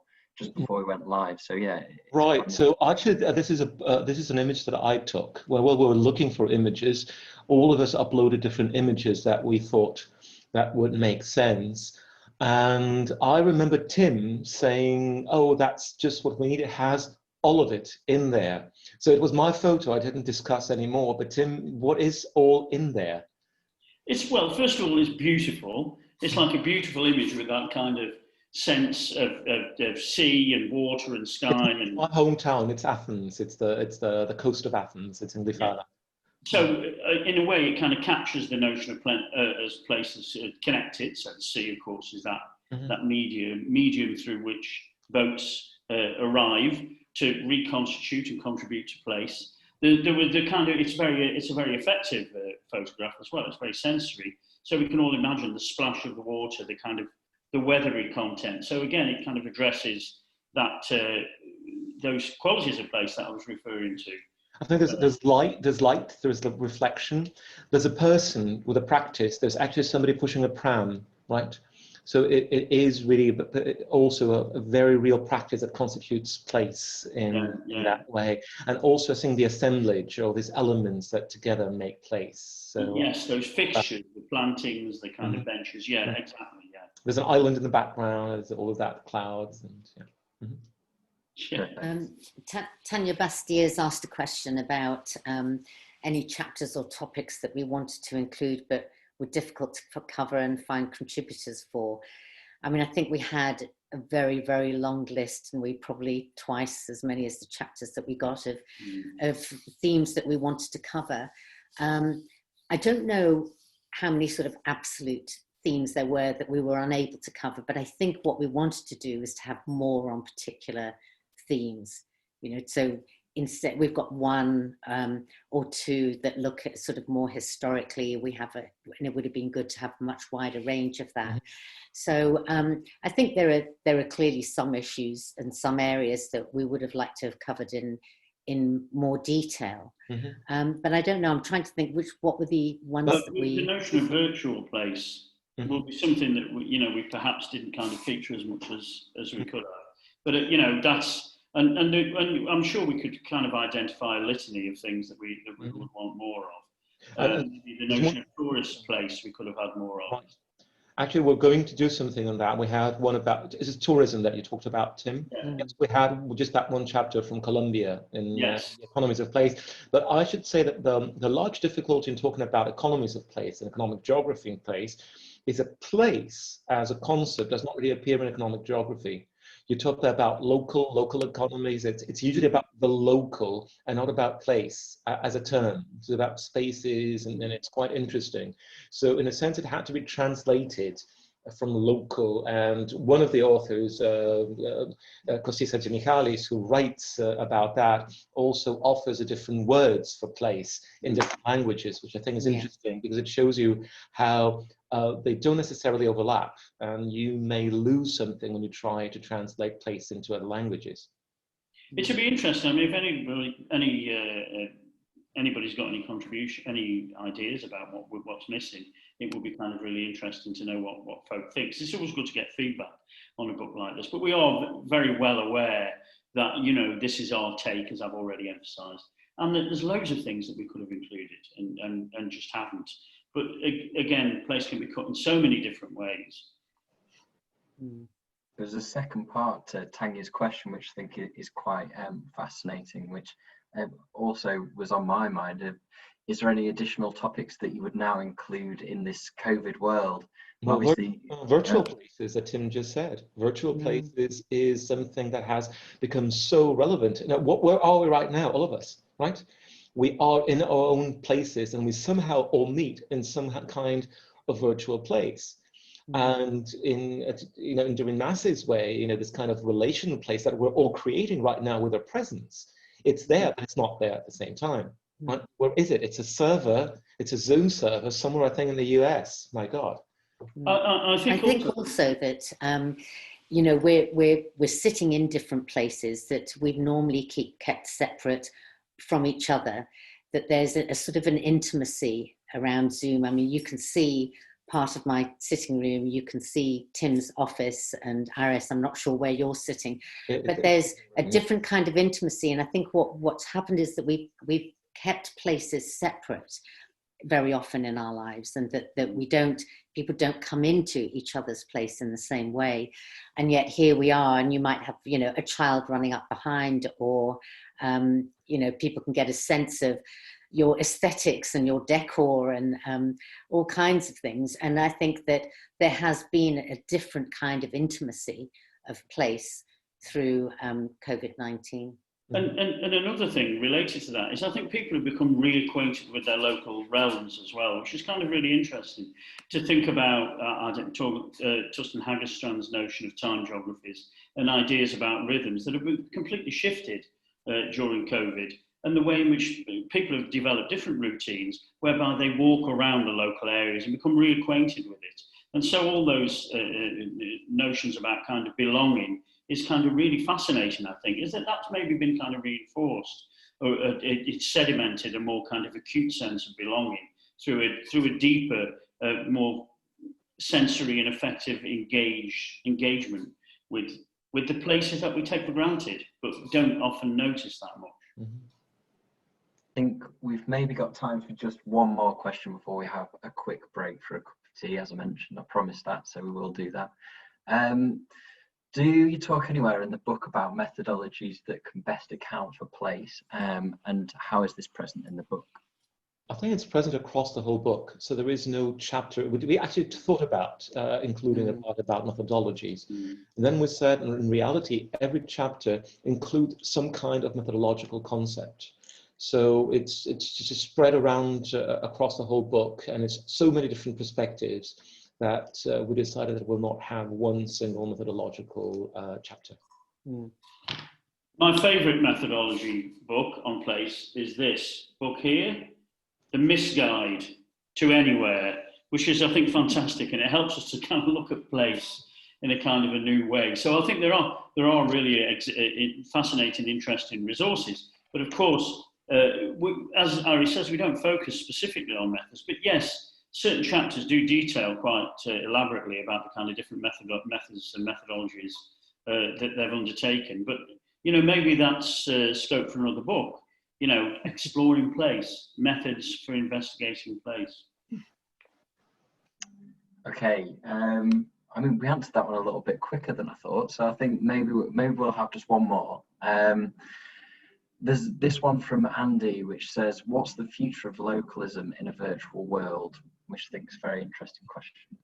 we went live. So yeah. Right. So actually, this is an image that I took. Well, we were looking for images. All of us uploaded different images that we thought that would make sense. And I remember Tim saying, "Oh, that's just what we need. It has all of it in there." So it was my photo. I didn't discuss anymore. But Tim, what is all in there? Well, first of all, it's beautiful. It's like a beautiful image with that kind of sense of sea and water and sky. And my hometown, it's Athens. It's the coast of Athens. It's in Glyfada. Yeah. So in a way, it kind of captures the notion of as places connected. So the sea, of course, is that medium through which boats arrive to reconstitute and contribute to place. It's a very effective photograph as well. It's very sensory. So we can all imagine the splash of the water, the weathery content. So again, it kind of addresses that those qualities of place that I was referring to. I think there's light, there's the reflection. There's a person with a practice. There's actually somebody pushing a pram, right? So it is really also a very real practice that constitutes place in that way. And also I think the assemblage of these elements that together make place. So yes, those fixtures, the plantings, the kind of benches. Yeah, exactly. Yeah. There's an island in the background. There's all of that, clouds and Tanya Bastiers asked a question about any chapters or topics that we wanted to include but were difficult to cover and find contributors for. I mean, I think we had a very, very long list, and we probably twice as many as the chapters that we got of themes that we wanted to cover. I don't know how many sort of absolute themes there were that we were unable to cover, but I think what we wanted to do is to have more on particular themes, so instead we've got one or two that look at sort of more historically. And it would have been good to have a much wider range of that. So I think there are clearly some issues and some areas that we would have liked to have covered in more detail. But I don't know, I'm trying to think what were the ones that the notion of virtual place will be something that we perhaps didn't kind of feature as much as we could have. But that's and I'm sure we could kind of identify a litany of things that we would want more of. The notion of tourist place we could have had more of. Right. Actually, we're going to do something on that. We had one about, is it tourism that you talked about, Tim? Yeah. Yes, we had just that one chapter from Colombia in the economies of place. But I should say that the large difficulty in talking about economies of place and economic geography in place is that place as a concept does not really appear in economic geography. You talk about local economies. It's usually about the local and not about place as a term. It's about spaces, and it's quite interesting. So in a sense, it had to be translated from local. And one of the authors, Kostisa Michalis, who writes about that, also offers a different words for place in different languages, which I think is interesting because it shows you how they don't necessarily overlap, and you may lose something when you try to translate place into other languages. It should be interesting. I mean, if anybody's got any ideas about what's missing, it would be kind of really interesting to know what folk think. It's always good to get feedback on a book like this, but we are very well aware that this is our take, as I've already emphasised, and that there's loads of things that we could have included and just haven't. But again, place can be cut in so many different ways. There's a second part to Tanya's question, which I think is quite fascinating, which also was on my mind. Is there any additional topics that you would now include in this COVID world? Well, obviously, virtual places that Tim just said. Virtual places is something that has become so relevant. Now, where are we right now? All of us, right? We are in our own places, and we somehow all meet in some kind of virtual place. And in doing Mass's way, this kind of relational place that we're all creating right now with our presence. It's there, but it's not there at the same time. Right? Where is it? It's a server. It's a Zoom server somewhere, I think, in the US. My God. I think also that you know, we're sitting in different places that we'd normally kept separate from each other, that there's a sort of an intimacy around Zoom. I mean, you can see part of my sitting room, you can see Tim's office, and Ares, I'm not sure where you're sitting, but there's a different kind of intimacy. And I think what's happened is that we've kept places separate very often in our lives, and that people don't come into each other's place in the same way. And yet here we are, and you might have, you know, a child running up behind, or, you know, people can get a sense of your aesthetics and your decor and all kinds of things. And I think that there has been a different kind of intimacy of place through COVID-19. And another thing related to that is I think people have become reacquainted with their local realms as well, which is kind of really interesting to think about. Tustin Haggerstrand's notion of time geographies and ideas about rhythms that have been completely shifted during COVID, and the way in which people have developed different routines whereby they walk around the local areas and become reacquainted with it. And so all those notions about kind of belonging is kind of really fascinating, I think, is that that's maybe been kind of reinforced, or it's sedimented a more kind of acute sense of belonging through a deeper, more sensory and effective engagement with the places that we take for granted, but don't often notice that much. Mm-hmm. I think we've maybe got time for just one more question before we have a quick break for a cup of tea. As I mentioned, I promised that, so we will do that. Do you talk anywhere in the book about methodologies that can best account for place, and how is this present in the book? I think it's present across the whole book. So there is no chapter. We actually thought about including a part about methodologies. And then we said, in reality, every chapter includes some kind of methodological concept. So it's just spread around across the whole book, and it's so many different perspectives that we decided that we'll not have one single methodological chapter. My favourite methodology book on place is this book here, The Misguide to Anywhere, which is, I think, fantastic, and it helps us to kind of look at place in a kind of a new way. So I think there are really fascinating, interesting resources, but of course, as Ari says, we don't focus specifically on methods, but yes, certain chapters do detail quite elaborately about the kind of different methods and methodologies that they've undertaken. But, you know, maybe that's scope for another book, you know, exploring place, methods for investigating place. Okay, I mean, we answered that one a little bit quicker than I thought, so I think maybe we'll have just one more. There's this one from Andy, which says, what's the future of localism in a virtual world? Which I think is a very interesting question.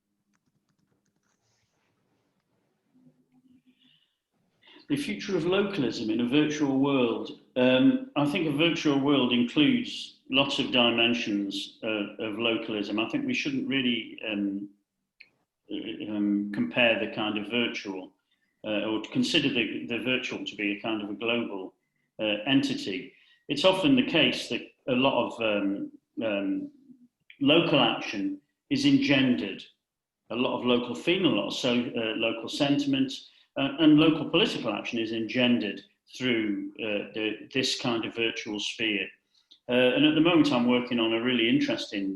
The future of localism in a virtual world. I think a virtual world includes lots of dimensions of localism. I think we shouldn't really compare the kind of virtual, or consider the virtual to be a kind of a global entity. It's often the case that a lot of local action is engendered, a lot of local feeling, a lot of local sentiment, and local political action is engendered through this kind of virtual sphere. And at the moment I'm working on a really interesting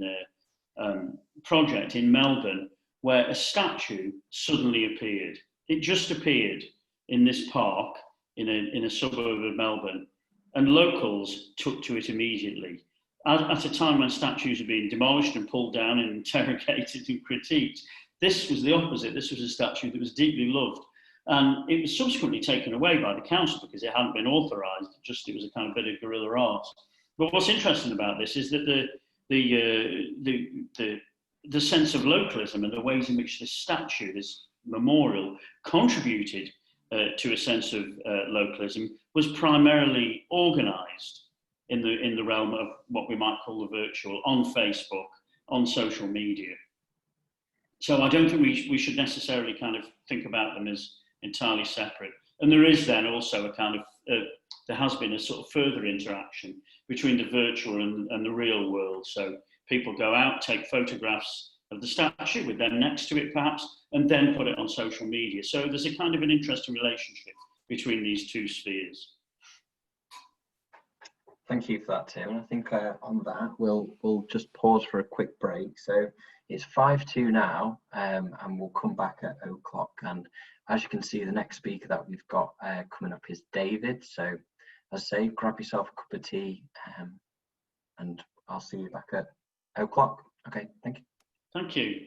project in Melbourne where a statue suddenly appeared. It just appeared in this park in a suburb of Melbourne, and locals took to it immediately. At a time when statues are being demolished and pulled down and interrogated and critiqued, this was the opposite. This was a statue that was deeply loved. And it was subsequently taken away by the council because it hadn't been authorised, it was a kind of bit of guerrilla art. But what's interesting about this is that the sense of localism and the ways in which this statue, this memorial, contributed to a sense of localism was primarily organised in the realm of what we might call the virtual, on Facebook, on social media. So I don't think we should necessarily kind of think about them as entirely separate. And there is then also a kind of, there has been a sort of further interaction between the virtual and the real world. So people go out, take photographs the statue with them next to it perhaps, and then put it on social media. So there's a kind of an interesting relationship between these two spheres. Thank you for that, Tim. And I think on that, we'll just pause for a quick break. So it's 5:02 now, and we'll come back at 0:00. And as you can see, the next speaker that we've got coming up is David. So as I say, grab yourself a cup of tea, and I'll see you back at 0:00. Okay, thank you. Thank you.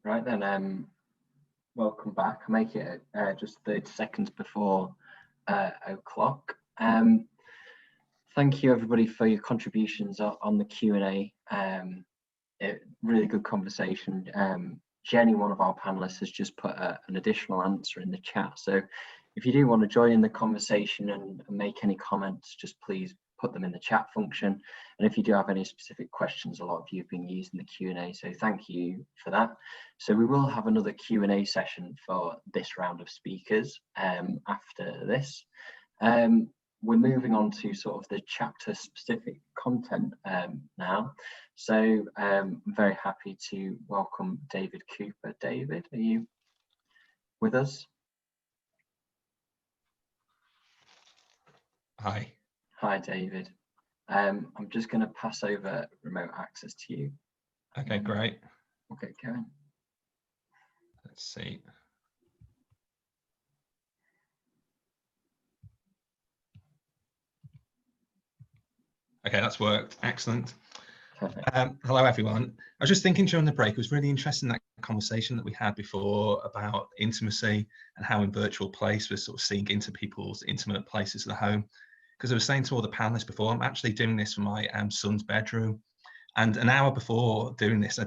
Right then, welcome back. I'll make it just 30 seconds before o'clock. Thank you everybody for your contributions on the Q&A. Really good conversation. Jenny, one of our panelists, has just put an additional answer in the chat. So if you do want to join in the conversation and make any comments, just please put them in the chat function. And if you do have any specific questions, a lot of you have been using the Q&A, so thank you for that. So we will have another Q&A session for this round of speakers after this. We're moving on to sort of the chapter specific content now. So I'm very happy to welcome David Cooper. David, are you with us? Hi. Hi, David. I'm just going to pass over remote access to you. Okay, great. Okay, Karen. Let's see. Okay, that's worked. Excellent. Hello, everyone. I was just thinking during the break, it was really interesting that conversation that we had before about intimacy and how in virtual place we're sort of seeing into people's intimate places of the home. Because I was saying to all the panelists before, I'm actually doing this from my son's bedroom. And an hour before doing this, I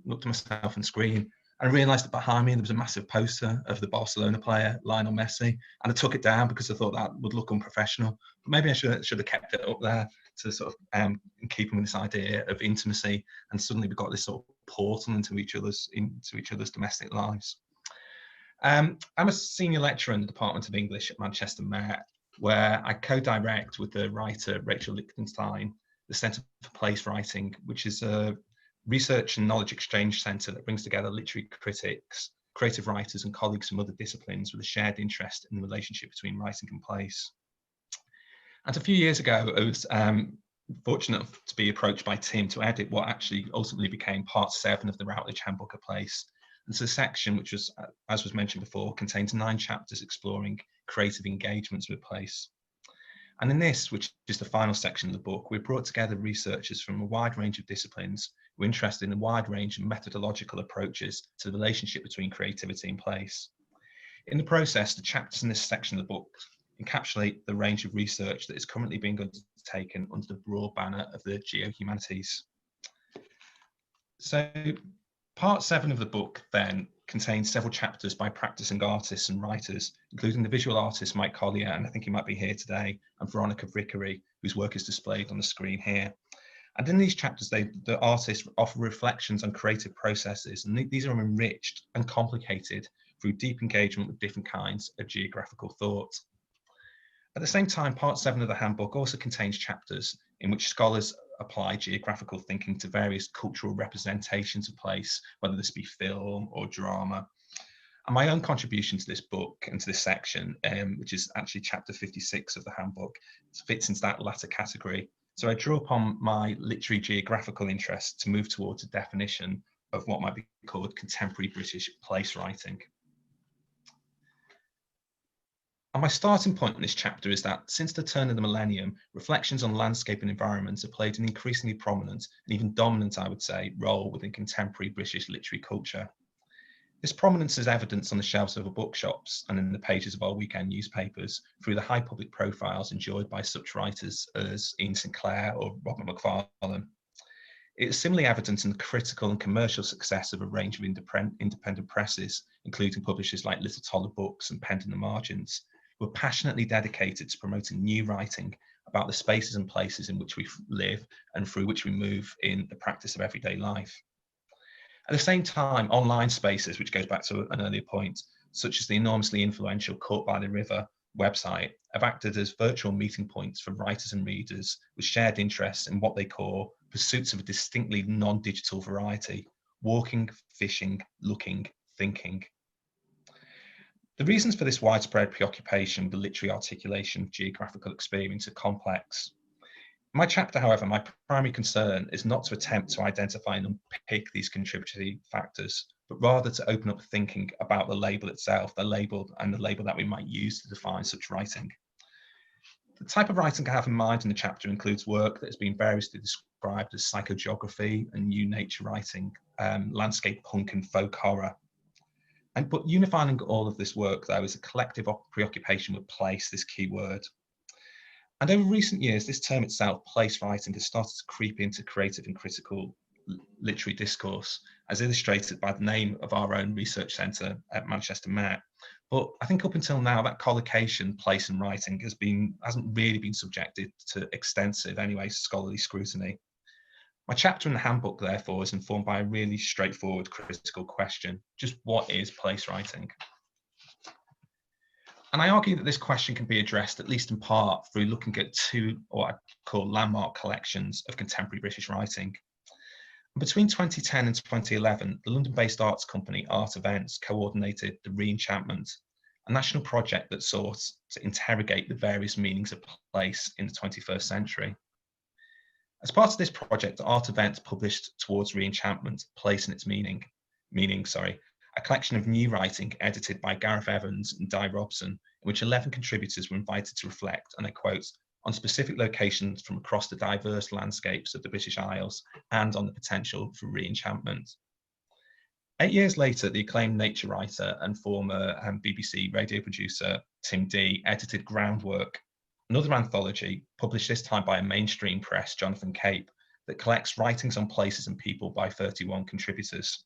looked at myself on screen and I realised that behind me there was a massive poster of the Barcelona player, Lionel Messi. And I took it down because I thought that would look unprofessional. But maybe I should have kept it up there to sort of keep with this idea of intimacy. And suddenly we've got this sort of portal into each other's domestic lives. I'm a senior lecturer in the Department of English at Manchester Met, where I co-direct with the writer Rachel Lichtenstein the Centre for Place Writing, which is a research and knowledge exchange centre that brings together literary critics, creative writers and colleagues from other disciplines with a shared interest in the relationship between writing and place. And a few years ago, I was fortunate enough to be approached by Tim to edit what actually ultimately became part 7 of the Routledge Handbook of Place. And so the section, which was, as was mentioned before, contains 9 chapters exploring creative engagements with place. And in this, which is the final section of the book, we brought together researchers from a wide range of disciplines who are interested in a wide range of methodological approaches to the relationship between creativity and place. In the process, the chapters in this section of the book encapsulate the range of research that is currently being undertaken under the broad banner of the geohumanities. So part 7 of the book then contains several chapters by practicing artists and writers, including the visual artist Mike Collier, and I think he might be here today, and Veronica Vickery, whose work is displayed on the screen here. And in these chapters, the artists offer reflections on creative processes, and these are enriched and complicated through deep engagement with different kinds of geographical thought. At the same time, part 7 of the handbook also contains chapters in which scholars apply geographical thinking to various cultural representations of place, whether this be film or drama. And my own contribution to this book and to this section, which is actually chapter 56 of the handbook, fits into that latter category. So I drew upon my literary geographical interest to move towards a definition of what might be called contemporary British place writing. And my starting point in this chapter is that since the turn of the millennium, reflections on landscape and environment have played an increasingly prominent and even dominant, I would say, role within contemporary British literary culture. This prominence is evidenced on the shelves of our bookshops and in the pages of our weekend newspapers through the high public profiles enjoyed by such writers as Ian Sinclair or Robert Macfarlane. It is similarly evident in the critical and commercial success of a range of independent presses, including publishers like Little Toller Books and Penned in the Margins, who are passionately dedicated to promoting new writing about the spaces and places in which we live and through which we move in the practice of everyday life. At the same time, online spaces, which goes back to an earlier point, such as the enormously influential Caught by the River website, have acted as virtual meeting points for writers and readers with shared interests in what they call pursuits of a distinctly non-digital variety: walking, fishing, looking, thinking. The reasons for this widespread preoccupation with the literary articulation of geographical experience are complex. In my chapter, however, my primary concern is not to attempt to identify and unpick these contributory factors, but rather to open up thinking about the label itself, the label that we might use to define such writing. The type of writing I have in mind in the chapter includes work that has been variously described described as psychogeography and new nature writing, landscape punk and folk horror. But unifying all of this work, though, is a collective preoccupation with place, this key word. And over recent years, this term itself, place writing, has started to creep into creative and critical literary discourse, as illustrated by the name of our own research centre at Manchester Met. But I think up until now, that collocation, place and writing, hasn't really been subjected to extensive, anyway, scholarly scrutiny. My chapter in the handbook, therefore, is informed by a really straightforward critical question: just what is place writing? And I argue that this question can be addressed, at least in part, through looking at two, what I call landmark collections of contemporary British writing. Between 2010 and 2011, the London-based arts company Art Events coordinated the Re-Enchantment, a national project that sought to interrogate the various meanings of place in the 21st century. As part of this project, Art Events published Towards Re-Enchantment, Place and Its Meaning, a collection of new writing edited by Gareth Evans and Di Robson, in which 11 contributors were invited to reflect, and I quote, on specific locations from across the diverse landscapes of the British Isles and on the potential for re-enchantment. 8 years later, the acclaimed nature writer and former BBC radio producer Tim Dee edited Groundwork, another anthology published this time by a mainstream press, Jonathan Cape, that collects writings on places and people by 31 contributors.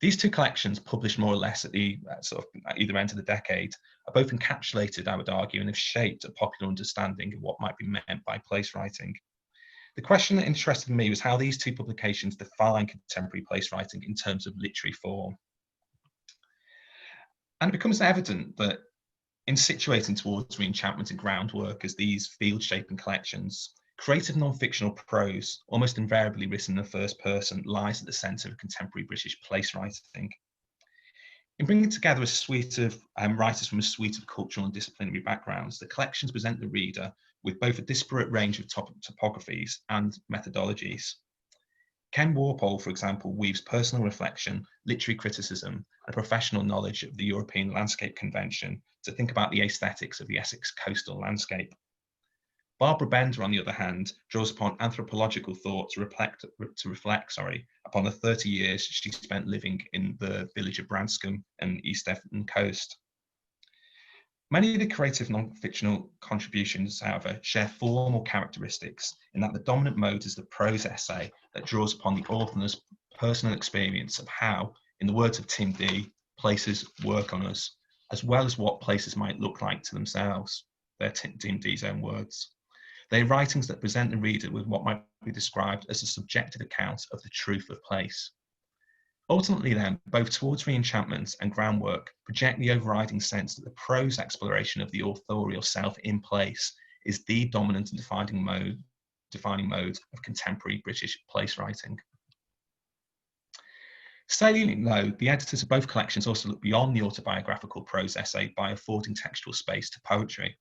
These two collections, published more or less at the at either end of the decade, are both encapsulated, I would argue, and have shaped a popular understanding of what might be meant by place writing. The question that interested me was how these two publications define contemporary place writing in terms of literary form. And it becomes evident that in situating Towards Re-Enchantment and Groundwork as these field-shaping collections, creative non-fictional prose, almost invariably written in the first person, lies at the centre of contemporary British place writing. In bringing together a suite of writers from a suite of cultural and disciplinary backgrounds, the collections present the reader with both a disparate range of topographies and methodologies. Ken Warpole, for example, weaves personal reflection, literary criticism, and professional knowledge of the European Landscape Convention to think about the aesthetics of the Essex coastal landscape. Barbara Bender, on the other hand, draws upon anthropological thought to reflect upon the 30 years she spent living in the village of Branscombe and East Devon coast. Many of the creative non-fictional contributions, however, share formal characteristics in that the dominant mode is the prose essay that draws upon the author's personal experience of how, in the words of Tim Dee, places work on us, as well as what places might look like to themselves. They're Tim Dee's own words. They are writings that present the reader with what might be described as a subjective account of the truth of place. Ultimately then, both Towards Re-Enchantment and Groundwork project the overriding sense that the prose exploration of the authorial self in place is the dominant and defining mode of contemporary British place writing. Salient though, the editors of both collections also look beyond the autobiographical prose essay by affording textual space to poetry.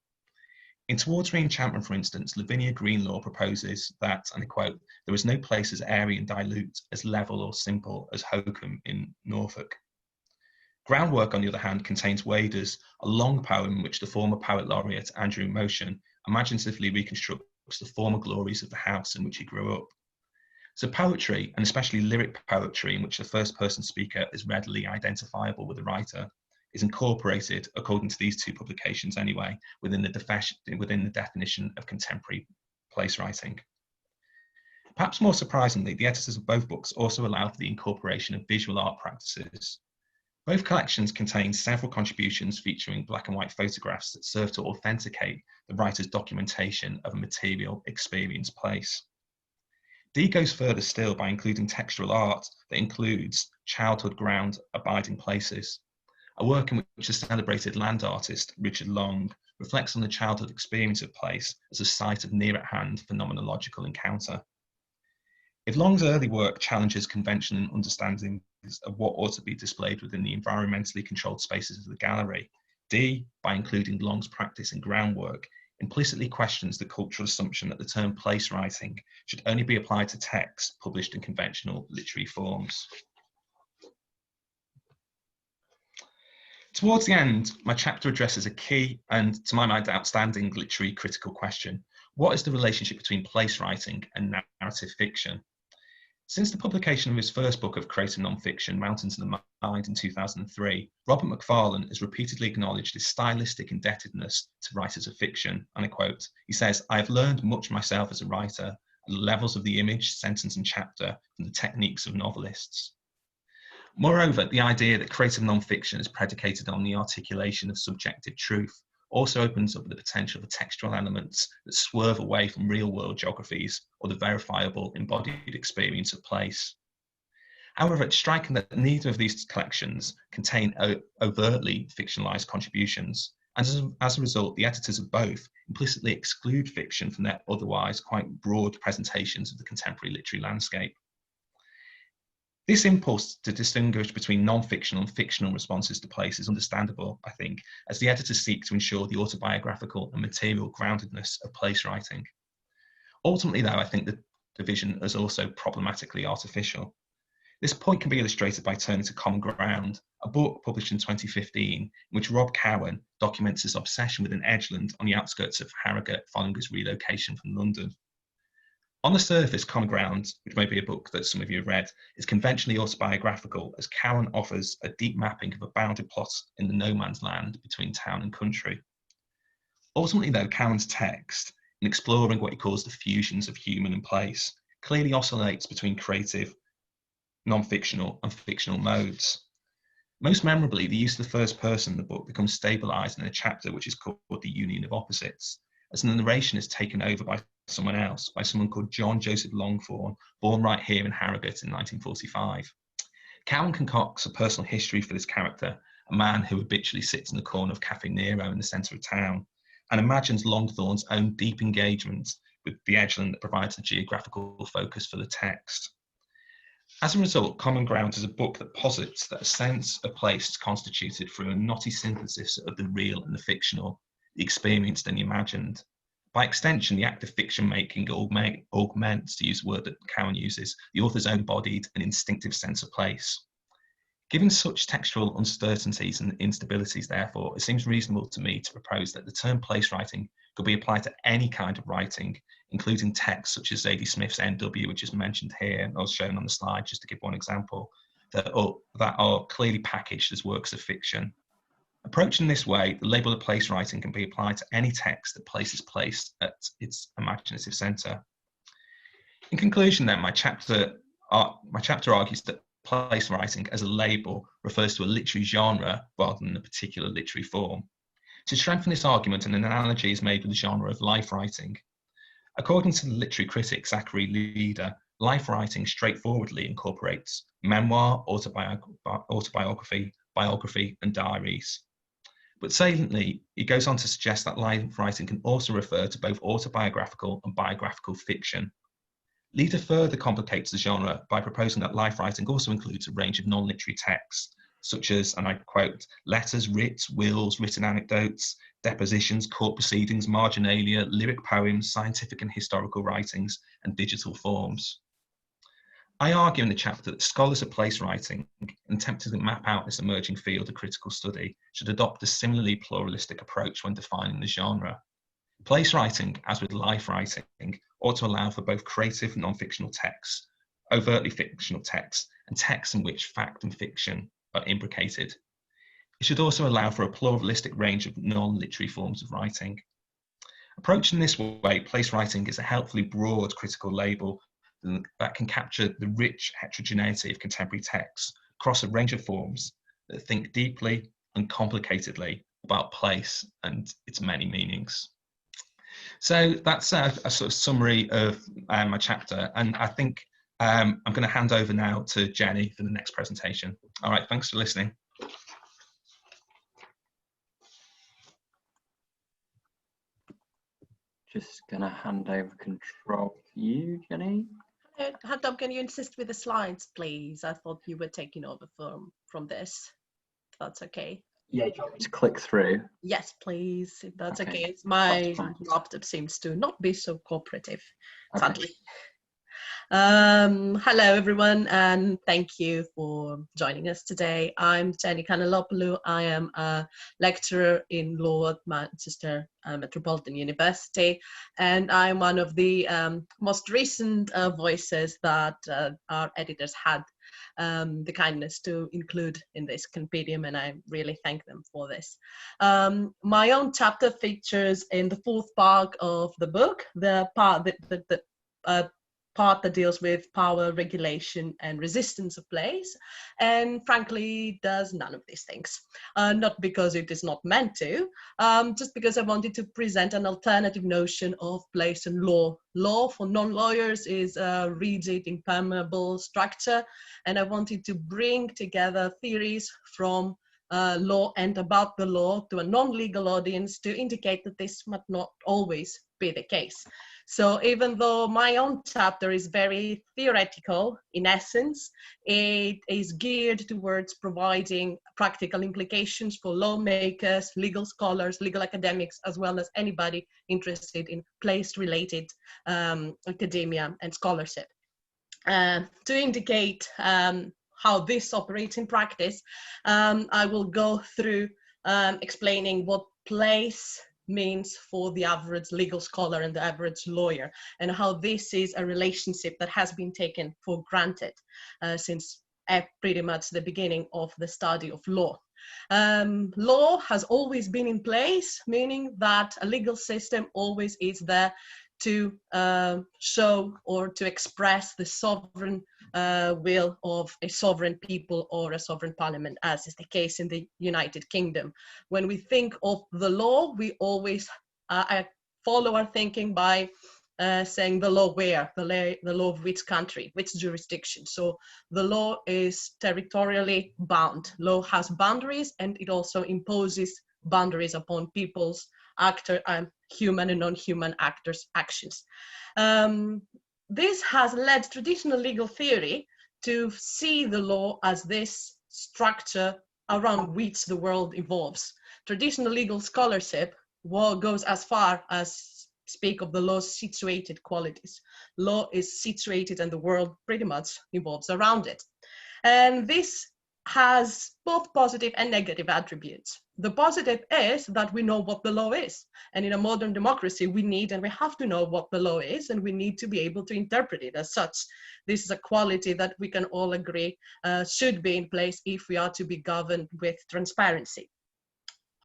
In Towards Re-Enchantment, for instance, Lavinia Greenlaw proposes that, and I quote, there is no place as airy and dilute, as level or simple as Hokum in Norfolk. Groundwork, on the other hand, contains Waders, a long poem in which the former poet laureate, Andrew Motion, imaginatively reconstructs the former glories of the house in which he grew up. So poetry, and especially lyric poetry in which the first person speaker is readily identifiable with the writer, is incorporated, according to these two publications anyway, within the definition of contemporary place writing. Perhaps more surprisingly, the editors of both books also allow for the incorporation of visual art practices. Both collections contain several contributions featuring black and white photographs that serve to authenticate the writer's documentation of a material experience place. Dee goes further still by including textual art that includes childhood ground abiding places. A work in which the celebrated land artist, Richard Long, reflects on the childhood experience of place as a site of near-at-hand phenomenological encounter. If Long's early work challenges conventional understandings of what ought to be displayed within the environmentally controlled spaces of the gallery, Dee, by including Long's practice in Groundwork, implicitly questions the cultural assumption that the term place writing should only be applied to text published in conventional literary forms. Towards the end, my chapter addresses a key and, to my mind, outstanding literary critical question. What is the relationship between place writing and narrative fiction? Since the publication of his first book of creative non-fiction, Mountains of the Mind, in 2003, Robert Macfarlane has repeatedly acknowledged his stylistic indebtedness to writers of fiction, and I quote, he says, "I have learned much myself as a writer, at the levels of the image, sentence and chapter, from the techniques of novelists." Moreover, the idea that creative non-fiction is predicated on the articulation of subjective truth also opens up the potential for textual elements that swerve away from real-world geographies or the verifiable embodied experience of place. However, it's striking that neither of these collections contain overtly fictionalized contributions, and as a result, the editors of both implicitly exclude fiction from their otherwise quite broad presentations of the contemporary literary landscape. This impulse to distinguish between non-fictional and fictional responses to place is understandable, I think, as the editors seek to ensure the autobiographical and material groundedness of place writing. Ultimately, though, I think the division is also problematically artificial. This point can be illustrated by turning to Common Ground, a book published in 2015, in which Rob Cowan documents his obsession with an edgeland on the outskirts of Harrogate following his relocation from London. On the surface, Common Ground, which may be a book that some of you have read, is conventionally autobiographical, as Cowan offers a deep mapping of a bounded plot in the no man's land between town and country. Ultimately, though, Cowan's text, in exploring what he calls the fusions of human and place, clearly oscillates between creative, non-fictional and fictional modes. Most memorably, the use of the first person in the book becomes stabilised in a chapter which is called The Union of Opposites, as the narration is taken over by someone else, by someone called John Joseph Longthorne, born right here in Harrogate in 1945. Cowan concocts a personal history for this character, a man who habitually sits in the corner of Cafe Nero in the centre of town, and imagines Longthorne's own deep engagement with the edgeland that provides the geographical focus for the text. As a result, Common Ground is a book that posits that a sense of place is constituted through a knotty synthesis of the real and the fictional, the experienced and the imagined. By extension, the act of fiction making augments, to use a word that Cowan uses, the author's own embodied and instinctive sense of place. Given such textual uncertainties and instabilities, therefore, it seems reasonable to me to propose that the term place writing could be applied to any kind of writing, including texts such as Zadie Smith's NW, which is mentioned here, and was shown on the slide, just to give one example, that are clearly packaged as works of fiction. Approached in this way, the label of place writing can be applied to any text that places place at its imaginative centre. In conclusion, then, my chapter argues that place writing as a label refers to a literary genre rather than a particular literary form. To strengthen this argument, an analogy is made with the genre of life writing. According to the literary critic Zachary Leader, life writing straightforwardly incorporates memoir, autobiography, biography, and diaries. But saliently, he goes on to suggest that life writing can also refer to both autobiographical and biographical fiction. Leader further complicates the genre by proposing that life writing also includes a range of non-literary texts, such as, and I quote, letters, writs, wills, written anecdotes, depositions, court proceedings, marginalia, lyric poems, scientific and historical writings, and digital forms. I argue in the chapter that scholars of place writing, in attempting to map out this emerging field of critical study, should adopt a similarly pluralistic approach when defining the genre. Place writing, as with life writing, ought to allow for both creative non-fictional texts, overtly fictional texts, and texts in which fact and fiction are imbricated. It should also allow for a pluralistic range of non-literary forms of writing. Approached in this way, place writing is a helpfully broad critical label that can capture the rich heterogeneity of contemporary texts across a range of forms that think deeply and complicatedly about place and its many meanings. So that's a sort of summary of my chapter, and I think I'm going to hand over now to Jenny for the next presentation. All right, thanks for listening. Just going to hand over control to you, Jenny. Handbook, can you insist with the slides, please? I thought you were taking over from this. If that's okay. Yeah, do you want me to click through? Yes, please. If that's okay. My laptop seems to not be so cooperative, sadly. Hello, everyone, and thank you for joining us today. I'm Jenny Kanellopoulou. I am a lecturer in law at Manchester Metropolitan University, and I'm one of the most recent voices that our editors had the kindness to include in this compendium, and I really thank them for this. My own chapter features in the fourth part of the book, the part that deals with power, regulation, and resistance of place, and frankly does none of these things. Not because it is not meant to, just because I wanted to present an alternative notion of place and law. Law for non-lawyers is a rigid, impermeable structure, and I wanted to bring together theories from law and about the law to a non-legal audience to indicate that this might not always be the case. So even though my own chapter is very theoretical, in essence, it is geared towards providing practical implications for lawmakers, legal scholars, legal academics, as well as anybody interested in place-related academia and scholarship. To indicate how this operates in practice, I will go through explaining what place means for the average legal scholar and the average lawyer, and how this is a relationship that has been taken for granted since pretty much the beginning of the study of law. Law has always been in place, meaning that a legal system always is there to show or to express the sovereign will of a sovereign people or a sovereign parliament, as is the case in the United Kingdom. When we think of the law, we always follow our thinking by saying the law where, the law of which country, which jurisdiction. So the law is territorially bound. Law has boundaries, and it also imposes boundaries upon people's human and non-human actors' actions. This has led traditional legal theory to see the law as this structure around which the world evolves. Traditional legal scholarship goes as far as speak of the law's situated qualities. Law is situated and the world pretty much evolves around it. And this has both positive and negative attributes. The positive is that we know what the law is. And in a modern democracy, we need and we have to know what the law is, and we need to be able to interpret it as such. This is a quality that we can all agree should be in place if we are to be governed with transparency.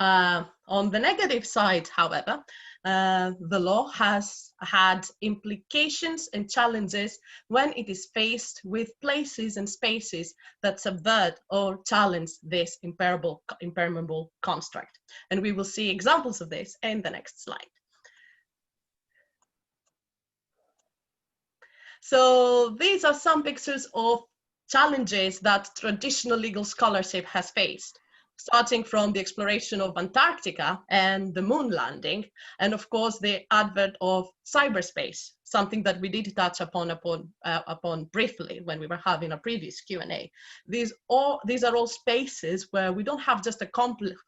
On the negative side, however, the law has had implications and challenges when it is faced with places and spaces that subvert or challenge this impermeable construct. And we will see examples of this in the next slide. So these are some pictures of challenges that traditional legal scholarship has faced, starting from the exploration of Antarctica and the moon landing, and of course the advent of cyberspace, something that we did touch upon briefly when we were having a previous Q&A. These are all spaces where we don't have just a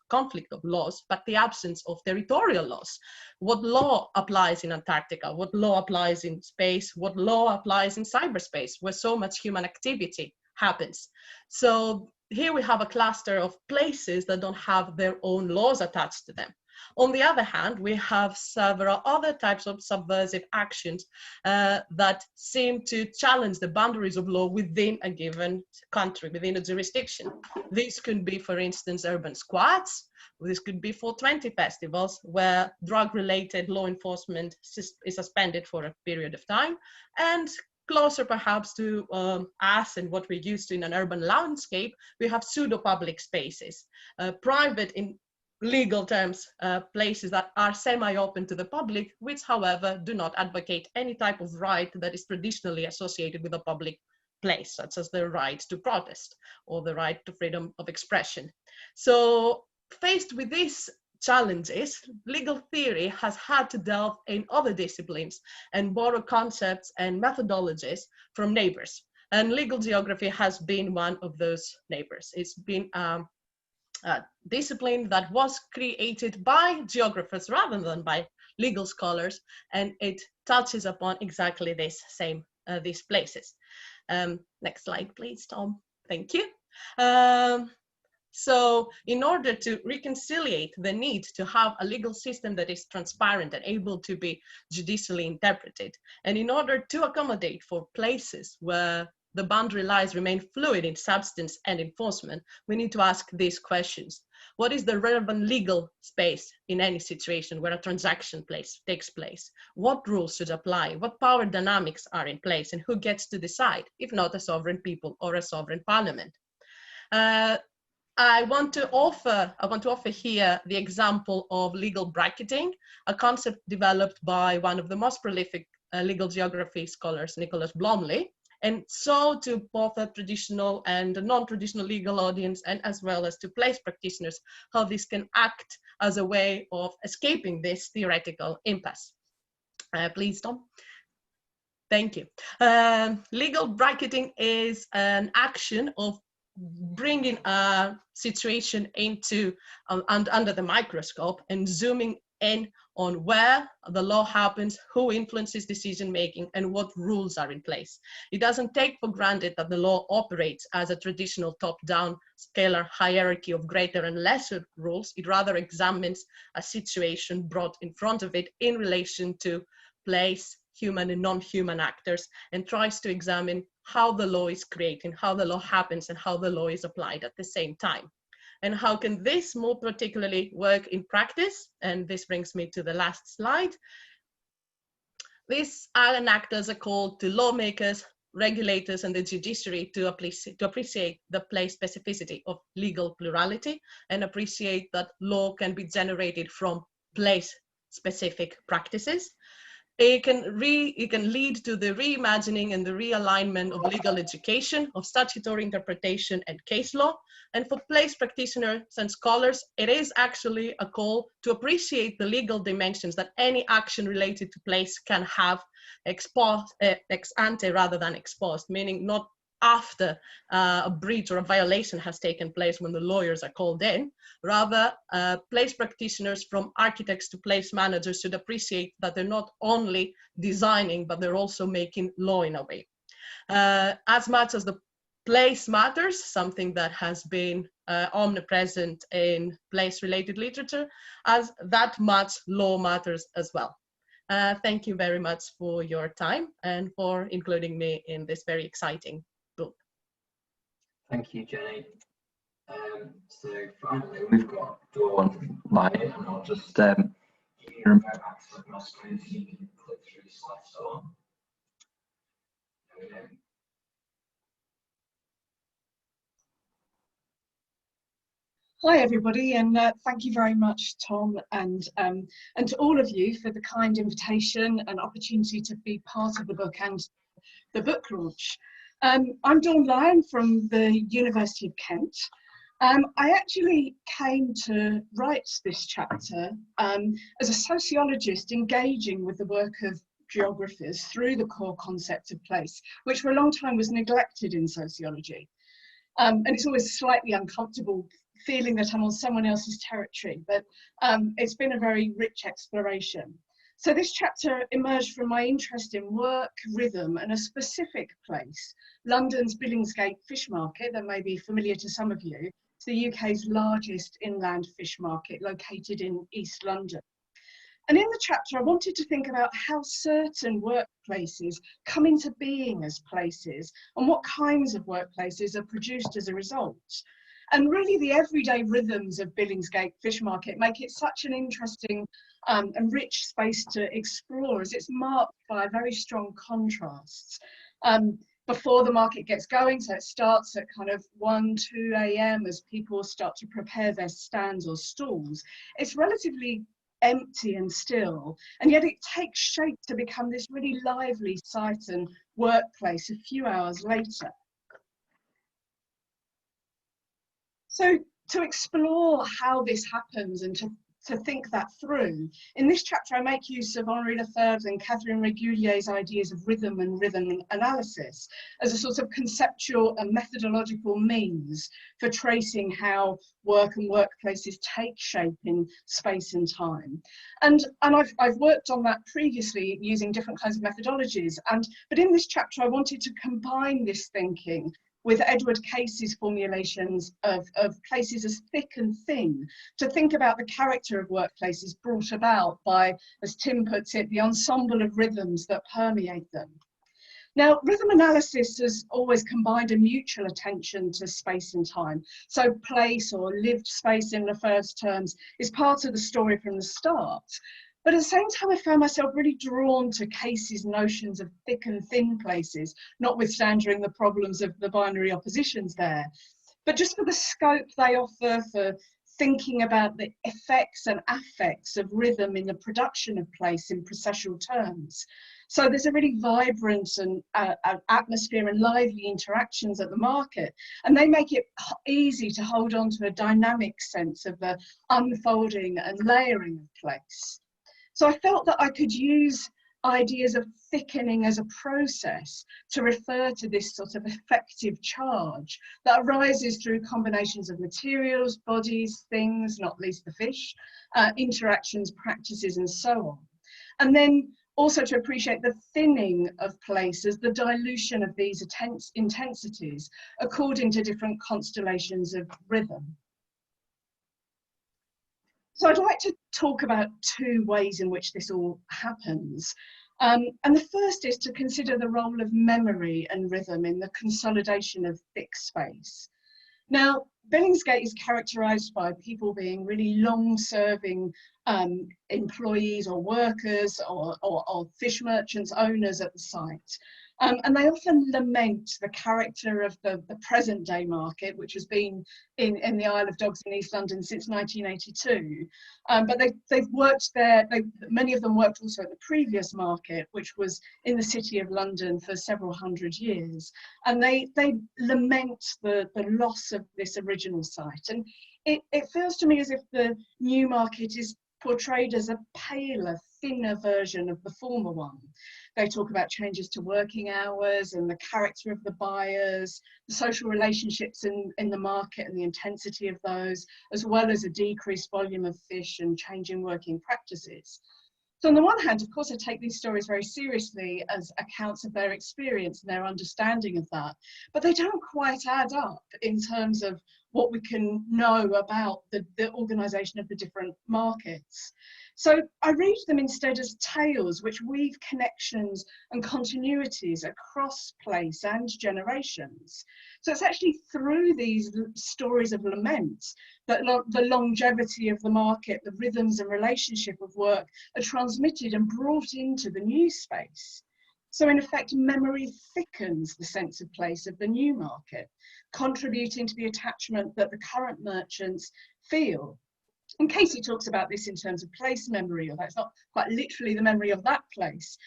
conflict of laws, but the absence of territorial laws. What law applies in Antarctica? What law applies in space? What law applies in cyberspace, where so much human activity happens? So here we have a cluster of places that don't have their own laws attached to them. On the other hand, we have several other types of subversive actions that seem to challenge the boundaries of law within a given country, within a jurisdiction. This could be, for instance, urban squats. This could be 420 festivals where drug-related law enforcement is suspended for a period of time, and closer perhaps to us and what we're used to in an urban landscape, we have pseudo-public spaces, private in legal terms, places that are semi-open to the public, which however do not advocate any type of right that is traditionally associated with a public place, such as the right to protest or the right to freedom of expression. So faced with these challenges, legal theory has had to delve in other disciplines and borrow concepts and methodologies from neighbors. And legal geography has been one of those neighbors. It's been a discipline that was created by geographers rather than by legal scholars, and it touches upon exactly this same these places. Next slide, please, Tom. Thank you. So in order to reconciliate the need to have a legal system that is transparent and able to be judicially interpreted, and in order to accommodate for places where the boundary lines remain fluid in substance and enforcement, we need to ask these questions. What is the relevant legal space in any situation where a transaction takes place? What rules should apply? What power dynamics are in place? And who gets to decide, if not a sovereign people or a sovereign parliament? I want to offer here the example of legal bracketing, a concept developed by one of the most prolific legal geography scholars, Nicholas Blomley, and so to both a traditional and a non-traditional legal audience, and as well as to place practitioners, how this can act as a way of escaping this theoretical impasse. Please, Tom. Thank you. Legal bracketing is an action of bringing a situation into under the microscope and zooming in on where the law happens, who influences decision making, and what rules are in place. It doesn't take for granted that the law operates as a traditional top-down scalar hierarchy of greater and lesser rules. It rather examines a situation brought in front of it in relation to place, human and non-human actors, and tries to examine how the law is created, how the law happens, and how the law is applied at the same time. And how can this more particularly work in practice? And this brings me to the last slide. This can act as a call to lawmakers, regulators, and the judiciary to appreciate the place specificity of legal plurality and appreciate that law can be generated from place-specific practices. It can lead to the reimagining and the realignment of legal education, of statutory interpretation and case law. And for place practitioners and scholars, it is actually a call to appreciate the legal dimensions that any action related to place can have ex ante rather than ex post, meaning not after a breach or a violation has taken place when the lawyers are called in. Rather, place practitioners from architects to place managers should appreciate that they're not only designing, but they're also making law in a way. As much as the place matters, something that has been omnipresent in place-related literature, as that much law matters as well. Thank you very much for your time and for including me in this very exciting book. Thank you, Jenny. So finally, we've got Dawn Lyon, and I'll just give you a remote access of my screen so you can click through slides on. There we go. Hi everybody, and thank you very much, Tom, and to all of you for the kind invitation and opportunity to be part of the book and the book launch. I'm Dawn Lyon from the University of Kent. I actually came to write this chapter as a sociologist engaging with the work of geographers through the core concept of place, which for a long time was neglected in sociology. And it's always slightly uncomfortable feeling that I'm on someone else's territory, but it's been a very rich exploration. So this chapter emerged from my interest in work, rhythm, and a specific place, London's Billingsgate Fish Market, that may be familiar to some of you. It's the UK's largest inland fish market, located in East London. And in the chapter, I wanted to think about how certain workplaces come into being as places and what kinds of workplaces are produced as a result. And really the everyday rhythms of Billingsgate Fish Market make it such an interesting and rich space to explore, as it's marked by very strong contrasts. Before the market gets going, so it starts at kind of 1, 2 a.m. as people start to prepare their stands or stalls. It's relatively empty and still, and yet it takes shape to become this really lively site and workplace a few hours later. So to explore how this happens and to to think that through. In this chapter, I make use of Henri Lefebvre's and Catherine Regulier's ideas of rhythm and rhythm analysis as a sort of conceptual and methodological means for tracing how work and workplaces take shape in space and time. And I've worked on that previously using different kinds of methodologies. But in this chapter, I wanted to combine this thinking with Edward Case's formulations of places as thick and thin, to think about the character of workplaces brought about by, as Tim puts it, the ensemble of rhythms that permeate them. Now, rhythm analysis has always combined a mutual attention to space and time. So place, or lived space in Lefebvre's terms, is part of the story from the start. But at the same time, I found myself really drawn to Case's notions of thick and thin places, notwithstanding the problems of the binary oppositions there. But just for the scope they offer for thinking about the effects and affects of rhythm in the production of place in processual terms. So there's a really vibrant and atmosphere and lively interactions at the market, and they make it easy to hold on to a dynamic sense of the unfolding and layering of place. So I felt that I could use ideas of thickening as a process to refer to this sort of effective charge that arises through combinations of materials, bodies, things, not least the fish, interactions, practices, and so on. And then also to appreciate the thinning of place as the dilution of these intensities according to different constellations of rhythm. So I'd like to talk about two ways in which this all happens. And the first is to consider the role of memory and rhythm in the consolidation of thick space. Now, Billingsgate is characterised by people being really long-serving employees or workers or fish merchants, owners at the site. And they often lament the character of the present day market, which has been in the Isle of Dogs in East London since 1982. But they've worked there, many of them worked also at the previous market, which was in the City of London for several hundred years. And they lament the loss of this original site. And it feels to me as if the new market is portrayed as a paler, thinner version of the former one. They talk about changes to working hours and the character of the buyers, the social relationships in the market and the intensity of those, as well as a decreased volume of fish and changing working practices. So on the one hand, of course, I take these stories very seriously as accounts of their experience and their understanding of that, but they don't quite add up in terms of what we can know about the organisation of the different markets. So I read them instead as tales which weave connections and continuities across place and generations. So it's actually through these stories of lament that the longevity of the market, the rhythms and relationship of work are transmitted and brought into the new space. So in effect, memory thickens the sense of place of the new market, contributing to the attachment that the current merchants feel. And Casey talks about this in terms of place memory, although it's not quite literally the memory of that place,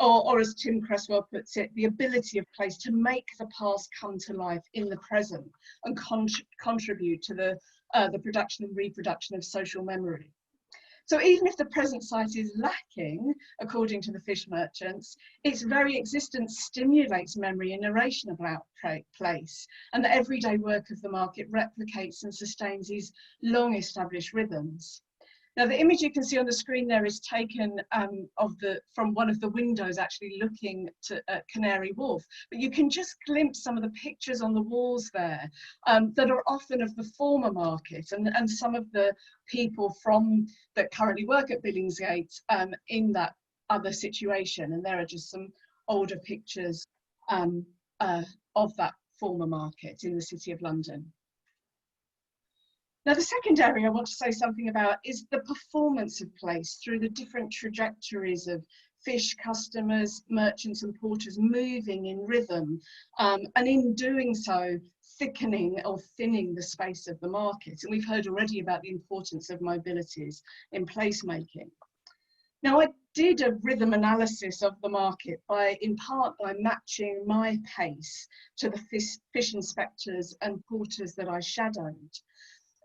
or as Tim Cresswell puts it, the ability of place to make the past come to life in the present and contribute to the production and reproduction of social memory. So even if the present site is lacking, according to the fish merchants, its very existence stimulates memory and narration about place, and the everyday work of the market replicates and sustains these long established rhythms. Now, the image you can see on the screen there is taken from one of the windows actually looking at Canary Wharf, but you can just glimpse some of the pictures on the walls there that are often of the former market and some of the people that currently work at Billingsgate in that other situation. And there are just some older pictures of that former market in the City of London. Now, the second area I want to say something about is the performance of place through the different trajectories of fish customers, merchants and porters moving in rhythm, and in doing so, thickening or thinning the space of the market. And we've heard already about the importance of mobilities in placemaking. Now, I did a rhythm analysis of the market in part by matching my pace to the fish inspectors and porters that I shadowed.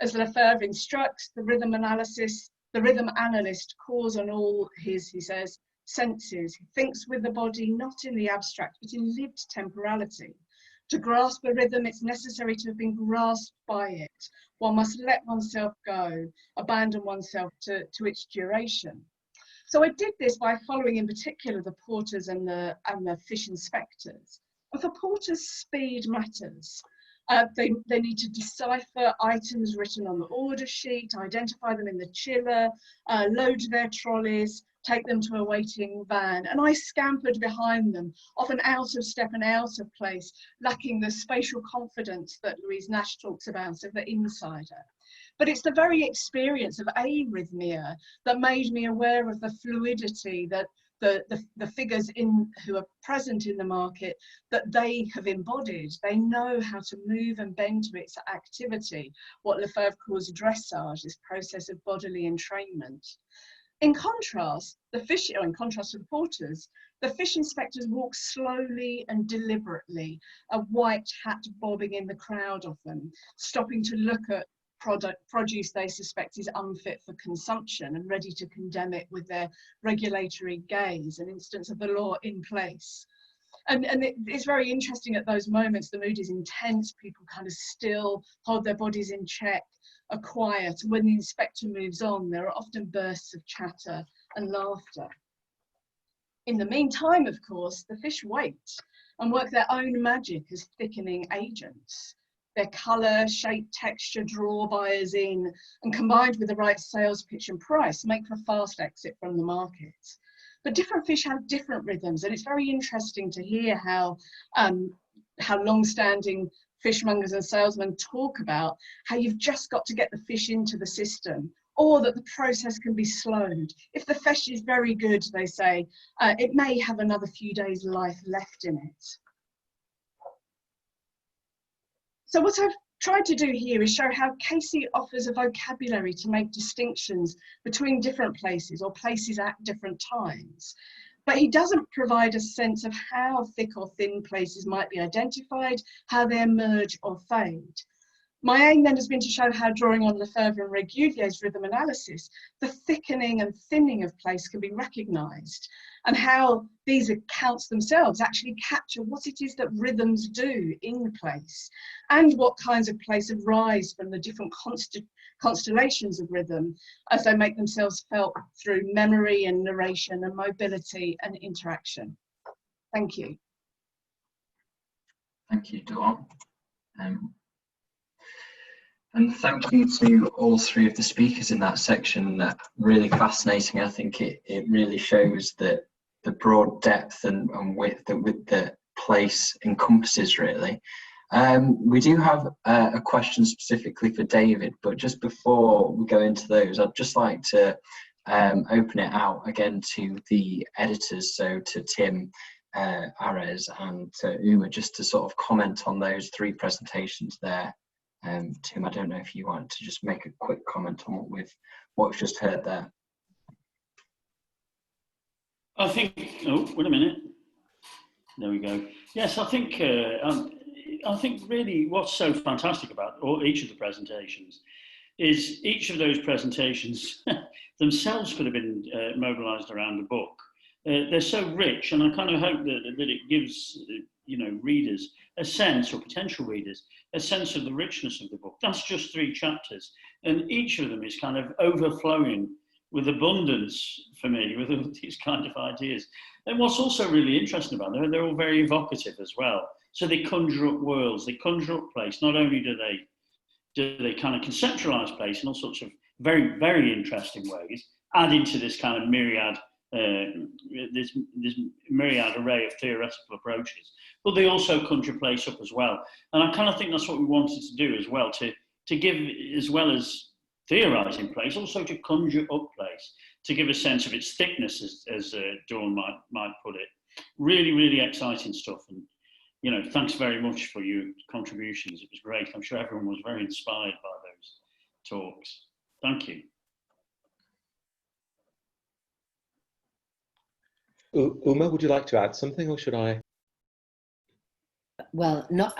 As Lefebvre instructs, the rhythm analyst calls on all his, he says, senses. He thinks with the body, not in the abstract, but in lived temporality. To grasp a rhythm, it's necessary to have been grasped by it. One must let oneself go, abandon oneself to its duration. So I did this by following in particular the porters and the fish inspectors. And for porters, speed matters. They need to decipher items written on the order sheet, identify them in the chiller, load their trolleys, take them to a waiting van. And I scampered behind them, often out of step and out of place, lacking the spatial confidence that Louise Nash talks about of the insider. But it's the very experience of arrhythmia that made me aware of the fluidity that the figures who are present in the market, that they have embodied. They know how to move and bend to its activity, what Lefebvre calls dressage, this process of bodily entrainment. In contrast to the porters, the fish inspectors walk slowly and deliberately, a white hat bobbing in the crowd of them, stopping to look at produce they suspect is unfit for consumption and ready to condemn it with their regulatory gaze, an instance of the law in place. And it's very interesting at those moments, the mood is intense, people kind of still hold their bodies in check, are quiet. And when the inspector moves on, there are often bursts of chatter and laughter. In the meantime, of course, the fish wait and work their own magic as thickening agents. Their colour, shape, texture draw buyers in, and combined with the right sales pitch and price, make for fast exit from the market. But different fish have different rhythms, and it's very interesting to hear how long-standing fishmongers and salesmen talk about how you've just got to get the fish into the system, or that the process can be slowed. If the fish is very good, they say, it may have another few days' life left in it. So what I've tried to do here is show how Casey offers a vocabulary to make distinctions between different places or places at different times. But he doesn't provide a sense of how thick or thin places might be identified, how they emerge or fade. My aim then has been to show how, drawing on Lefebvre and Regulier's rhythm analysis, the thickening and thinning of place can be recognised, and how these accounts themselves actually capture what it is that rhythms do in place, and what kinds of place arise from the different constellations of rhythm as they make themselves felt through memory and narration and mobility and interaction. Thank you. Thank you, Dawn. And thank you to all three of the speakers in that section. Really fascinating. I think it really shows that the broad depth and width that with the place encompasses, really. We do have a question specifically for David, but just before we go into those, I'd just like to open it out again to the editors, so to Tim, Ares and to Uma, just to sort of comment on those three presentations there. Tim, I don't know if you want to just make a quick comment on what we've just heard there. I think, oh, wait a minute. There we go. Yes, I think really what's so fantastic about each of the presentations is each of those presentations themselves could have been mobilised around a book. They're so rich, and I kind of hope that it gives readers a sense, or potential readers, a sense of the richness of the book. That's just 3 chapters, and each of them is kind of overflowing with abundance for me, with all these kind of ideas. And what's also really interesting about them, they're all very evocative as well. So they conjure up worlds, they conjure up place. Not only do they kind of conceptualize place in all sorts of very, very interesting ways, adding to this kind of myriad, this myriad array of theoretical approaches, but they also conjure place up as well. And I kind of think that's what we wanted to do as well, to give, as well as theorising place, also to conjure up place, to give a sense of its thickness, as Dawn might put it. Really, really exciting stuff. And, thanks very much for your contributions. It was great. I'm sure everyone was very inspired by those talks. Thank you. Uma, would you like to add something, or should I? Well, not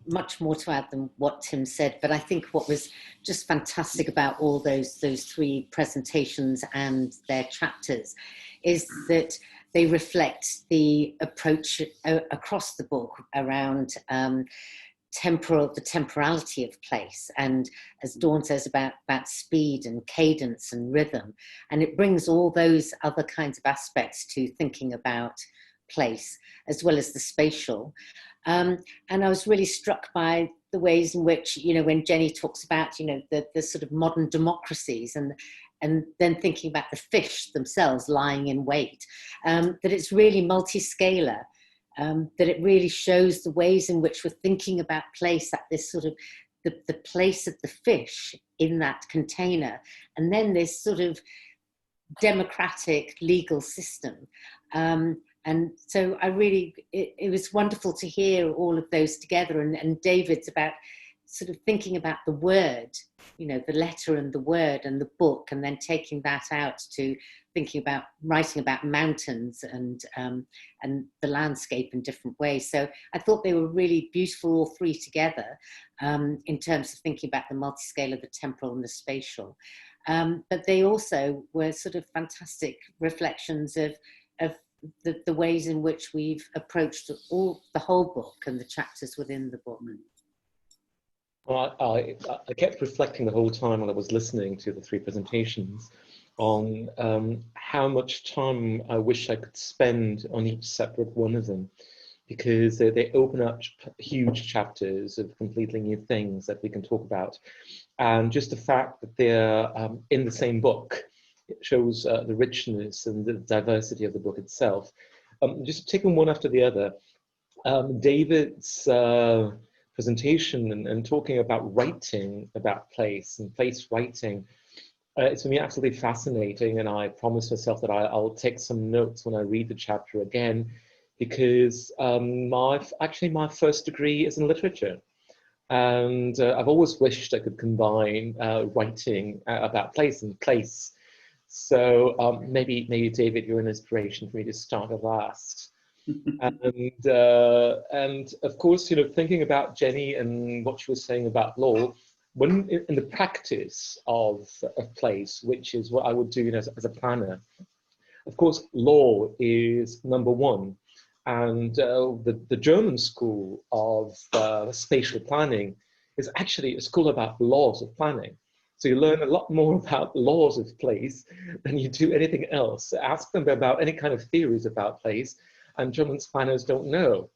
much more to add than what Tim said, but I think what was just fantastic about all those three presentations and their chapters is that they reflect the approach across the book around the temporality of place, and as Dawn says about speed and cadence and rhythm, and it brings all those other kinds of aspects to thinking about place as well as the spatial. And I was really struck by the ways in which, when Jenny talks about, the sort of modern democracies and then thinking about the fish themselves lying in wait, that it's really multi-scalar, that it really shows the ways in which we're thinking about place at this sort of, the place of the fish in that container, and then this sort of democratic legal system. And so it was wonderful to hear all of those together, and David's about sort of thinking about the word, the letter and the word and the book, and then taking that out to thinking about writing about mountains and the landscape in different ways. So I thought they were really beautiful, all three together, in terms of thinking about the multi-scale of the temporal and the spatial. But they also were sort of fantastic reflections of the ways in which we've approached the whole book and the chapters within the book. Well, I kept reflecting the whole time while I was listening to the three presentations on how much time I wish I could spend on each separate one of them, because they open up huge chapters of completely new things that we can talk about. And just the fact that they're in the same book, it shows the richness and the diversity of the book itself. Just taking one after the other, David's presentation and talking about writing about place and place writing, it's for me absolutely fascinating, and I promised myself that I'll take some notes when I read the chapter again, because my first degree is in literature. And I've always wished I could combine writing about place and place. So maybe David, you're an inspiration for me to start at last. And of course, thinking about Jenny and what she was saying about law, when in the practice of place, which is what I would do as a planner, of course, law is number one. And the German school of spatial planning is actually a school about laws of planning. So you learn a lot more about laws of place than you do anything else. Ask them about any kind of theories about place, and German planners don't know.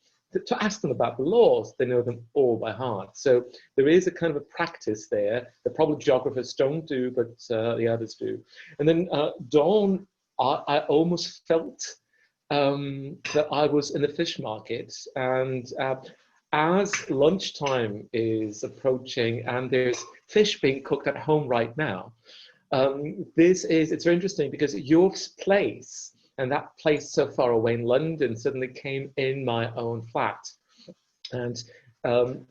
To ask them about the laws, they know them all by heart. So there is a kind of a practice there that probably geographers don't do, but the others do. And then Dawn, I almost felt that I was in the fish market, and as lunchtime is approaching and there's fish being cooked at home right now, it's very interesting because your place and that place so far away in London suddenly came in my own flat and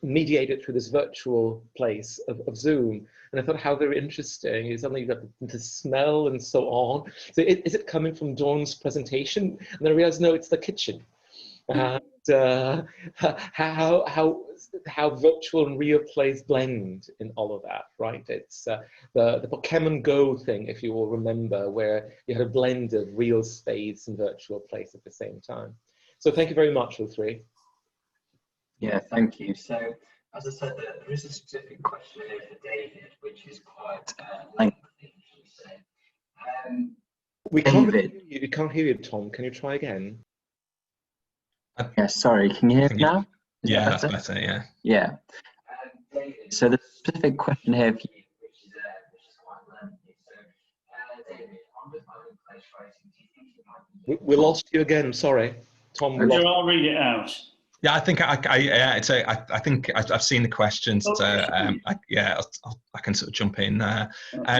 mediated through this virtual place of Zoom. And I thought how very interesting is suddenly you got the smell and so on. So is it coming from Dawn's presentation? And then I realized, no, it's the kitchen. And how virtual and real place blend in all of that, right? It's the Pokemon Go thing, if you will remember, where you had a blend of real space and virtual place at the same time. So thank you very much, all three. Yeah, thank you. So, as I said, there is a specific question here for David, which is quite lengthy, should we say. We can't hear you, Tom. Can you try again? Yeah, sorry. Can you hear me now? Yeah, that's better. Yeah. Yeah. David, so the specific question here for you, which is quite lengthy. So, David, on defining place writing, do you think it might be? We lost you again. Sorry, Tom. I'll read it out. Yeah, I think I think I've seen the question, so I can sort of jump in there.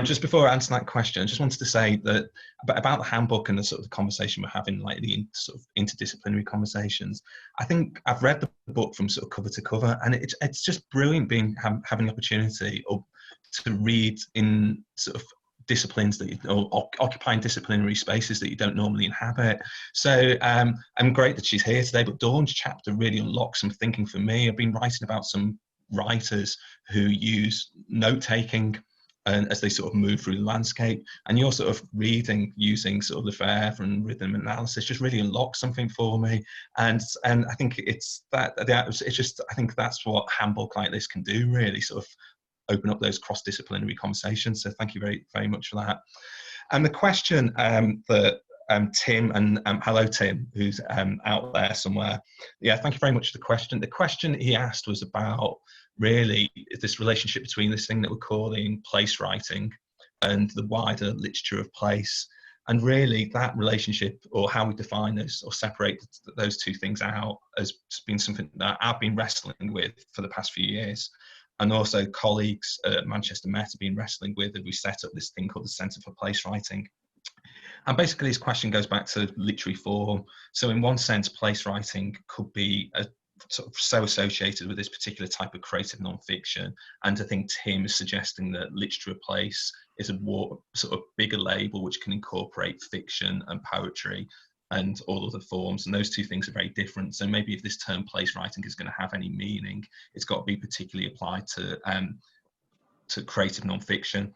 Just before I answer that question, I just wanted to say that about the handbook and the sort of the conversation we're having, like the sort of interdisciplinary conversations. I think I've read the book from sort of cover to cover, and it's just brilliant having the opportunity to read in sort of disciplines that or occupying disciplinary spaces that you don't normally inhabit. So I'm great that she's here today, but Dawn's chapter really unlocks some thinking for me. I've been writing about some writers who use note-taking and as they sort of move through the landscape, and your sort of reading using sort of Lefebvre and rhythm analysis just really unlocks something for me. And I think it's just, I think that's what Handbook like this can do, really sort of open up those cross-disciplinary conversations. So thank you very, very much for that. And the question that Tim, and hello Tim, who's out there somewhere. Yeah, thank you very much for the question. The question he asked was about really this relationship between this thing that we're calling place writing and the wider literature of place. And really that relationship, or how we define those or separate those two things out, has been something that I've been wrestling with for the past few years. And also colleagues at Manchester Met have been wrestling with, and we set up this thing called the Centre for Place Writing. And basically this question goes back to literary form. So in one sense, place writing could be sort of so associated with this particular type of creative non-fiction. And I think Tim is suggesting that literature of place is a more sort of bigger label which can incorporate fiction and poetry and all other forms, and those two things are very different. So maybe if this term place writing is going to have any meaning, it's got to be particularly applied to creative non-fiction.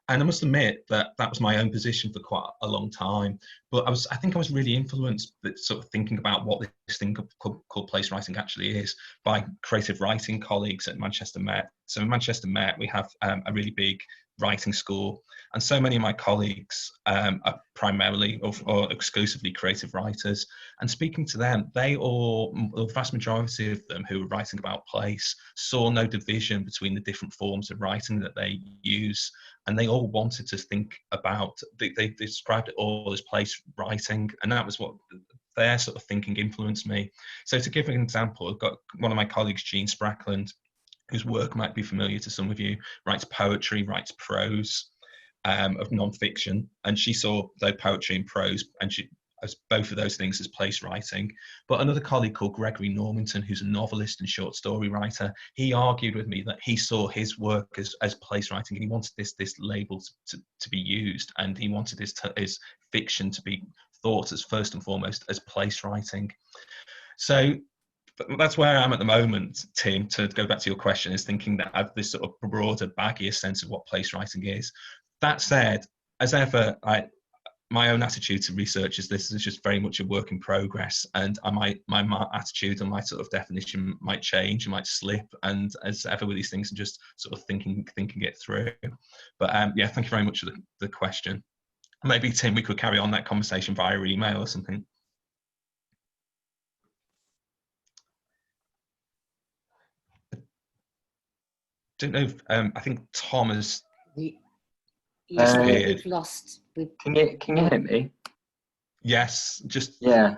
And I must admit that that was my own position for quite a long time. But I think I was really influenced, sort of thinking about what this thing called place writing actually is, by creative writing colleagues at Manchester Met. So in Manchester Met, we have a really big writing school, and so many of my colleagues are primarily or exclusively creative writers. And speaking to them, the vast majority of them who were writing about place saw no division between the different forms of writing that they use, and they all wanted to think about, they described it all as place writing, and that was what their sort of thinking influenced me. So to give an example, I've got one of my colleagues, Jean Sprackland, whose work might be familiar to some of you, writes poetry, writes prose of non-fiction, and she saw though poetry and prose, and she as both of those things as place writing. But another colleague called Gregory Normanton, who's a novelist and short story writer, he argued with me that he saw his work as place writing, and he wanted this label to be used, and he wanted his fiction to be thought as first and foremost as place writing. So that's where I am at the moment, Tim, to go back to your question, is thinking that I have this sort of broader, baggier sense of what place writing is. That said, as ever, my own attitude to research is this is just very much a work in progress, and my attitude and my sort of definition might change, might slip, and as ever with these things, I'm just sort of thinking it through. But yeah, thank you very much for the question. Maybe, Tim, we could carry on that conversation via email or something. Don't know if, I think Tom has we've lost. Can you hear me? Yes, just yeah.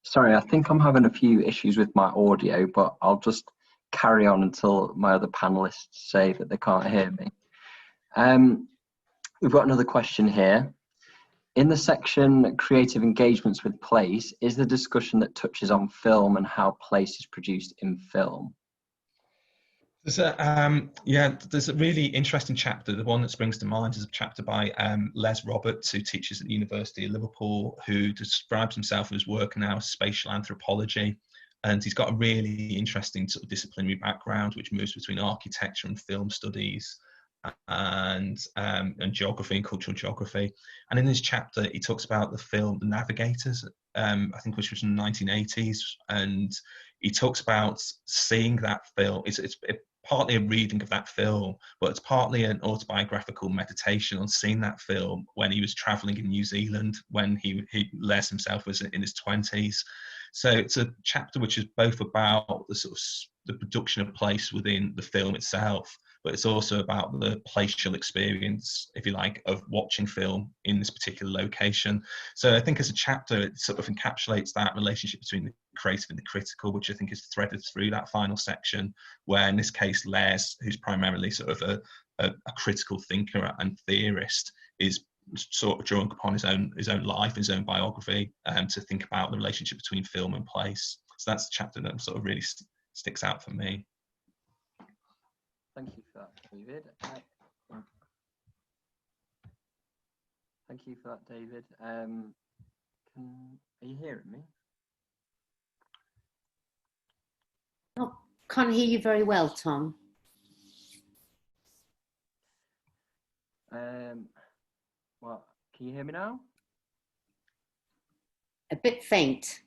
Sorry, I think I'm having a few issues with my audio, but I'll just carry on until my other panelists say that they can't hear me. We've got another question here. In the section Creative Engagements with Place, is the discussion that touches on film and how place is produced in film? There's a really interesting chapter. The one that springs to mind is a chapter by Les Roberts, who teaches at the University of Liverpool, who describes himself as working now as spatial anthropology. And he's got a really interesting sort of disciplinary background, which moves between architecture and film studies and geography and cultural geography. And in this chapter, he talks about the film The Navigators, I think which was in the 1980s. And he talks about seeing that film. It's partly a reading of that film, but it's partly an autobiographical meditation on seeing that film when he was traveling in New Zealand, when Les himself was in his 20s. So it's a chapter which is both about the sort of the production of place within the film itself, but it's also about the placial experience, if you like, of watching film in this particular location. So I think as a chapter, it sort of encapsulates that relationship between the creative and the critical, which I think is threaded through that final section, where in this case, Les, who's primarily sort of a critical thinker and theorist, is sort of drawing upon his own life, his own biography, to think about the relationship between film and place. So that's the chapter that sort of really sticks out for me. Thank you for that, David. Thank you for that, David. Are you hearing me? Oh, can't hear you very well, Tom. Well, can you hear me now? A bit faint.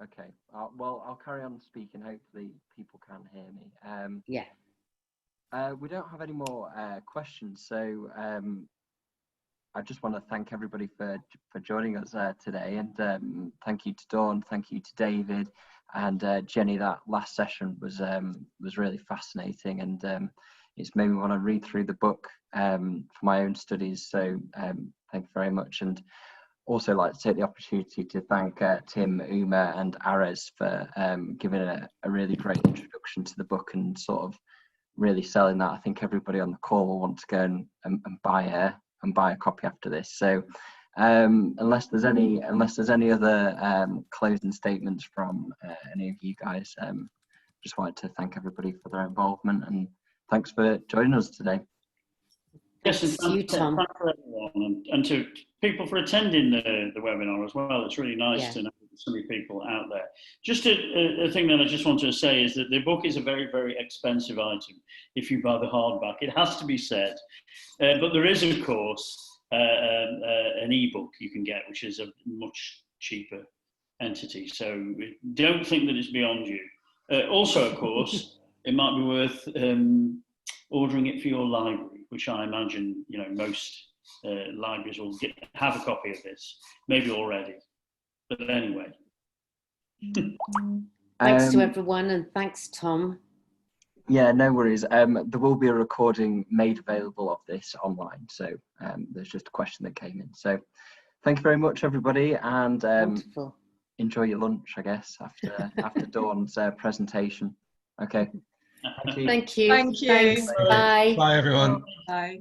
Okay. Well, I'll carry on speaking. Hopefully, people can hear me. Yeah. We don't have any more questions, so I just want to thank everybody for joining us today, and thank you to Dawn, thank you to David, and Jenny. That last session was really fascinating, and it's made me want to read through the book for my own studies. So thank you very much, and also like to take the opportunity to thank Tim, Uma, and Ares for giving a really great introduction to the book and sort of really selling that. I think everybody on the call will want to go and buy a copy after this. So unless there's any other closing statements from any of you guys, just wanted to thank everybody for their involvement, and thanks for joining us today. Yes, and Thanks you, Tom. thanks for everyone, and to people for attending the webinar as well. It's really nice to know so many people out there. Just a thing that I just wanted to say is that the book is a very, very expensive item if you buy the hardback. It has to be said. But there is, of course, an ebook you can get, which is a much cheaper entity. So don't think that it's beyond you. Also, of course, it might be worth ordering it for your library, which I imagine most libraries will have a copy of this, maybe already. But anyway. Thanks to everyone, and thanks, Tom. Yeah, no worries. There will be a recording made available of this online, so there's just a question that came in. So thank you very much, everybody, and enjoy your lunch, I guess, after Dawn's presentation. Okay. Thank you. Thank you. Thank you. Thanks. Bye. Bye, everyone. Bye.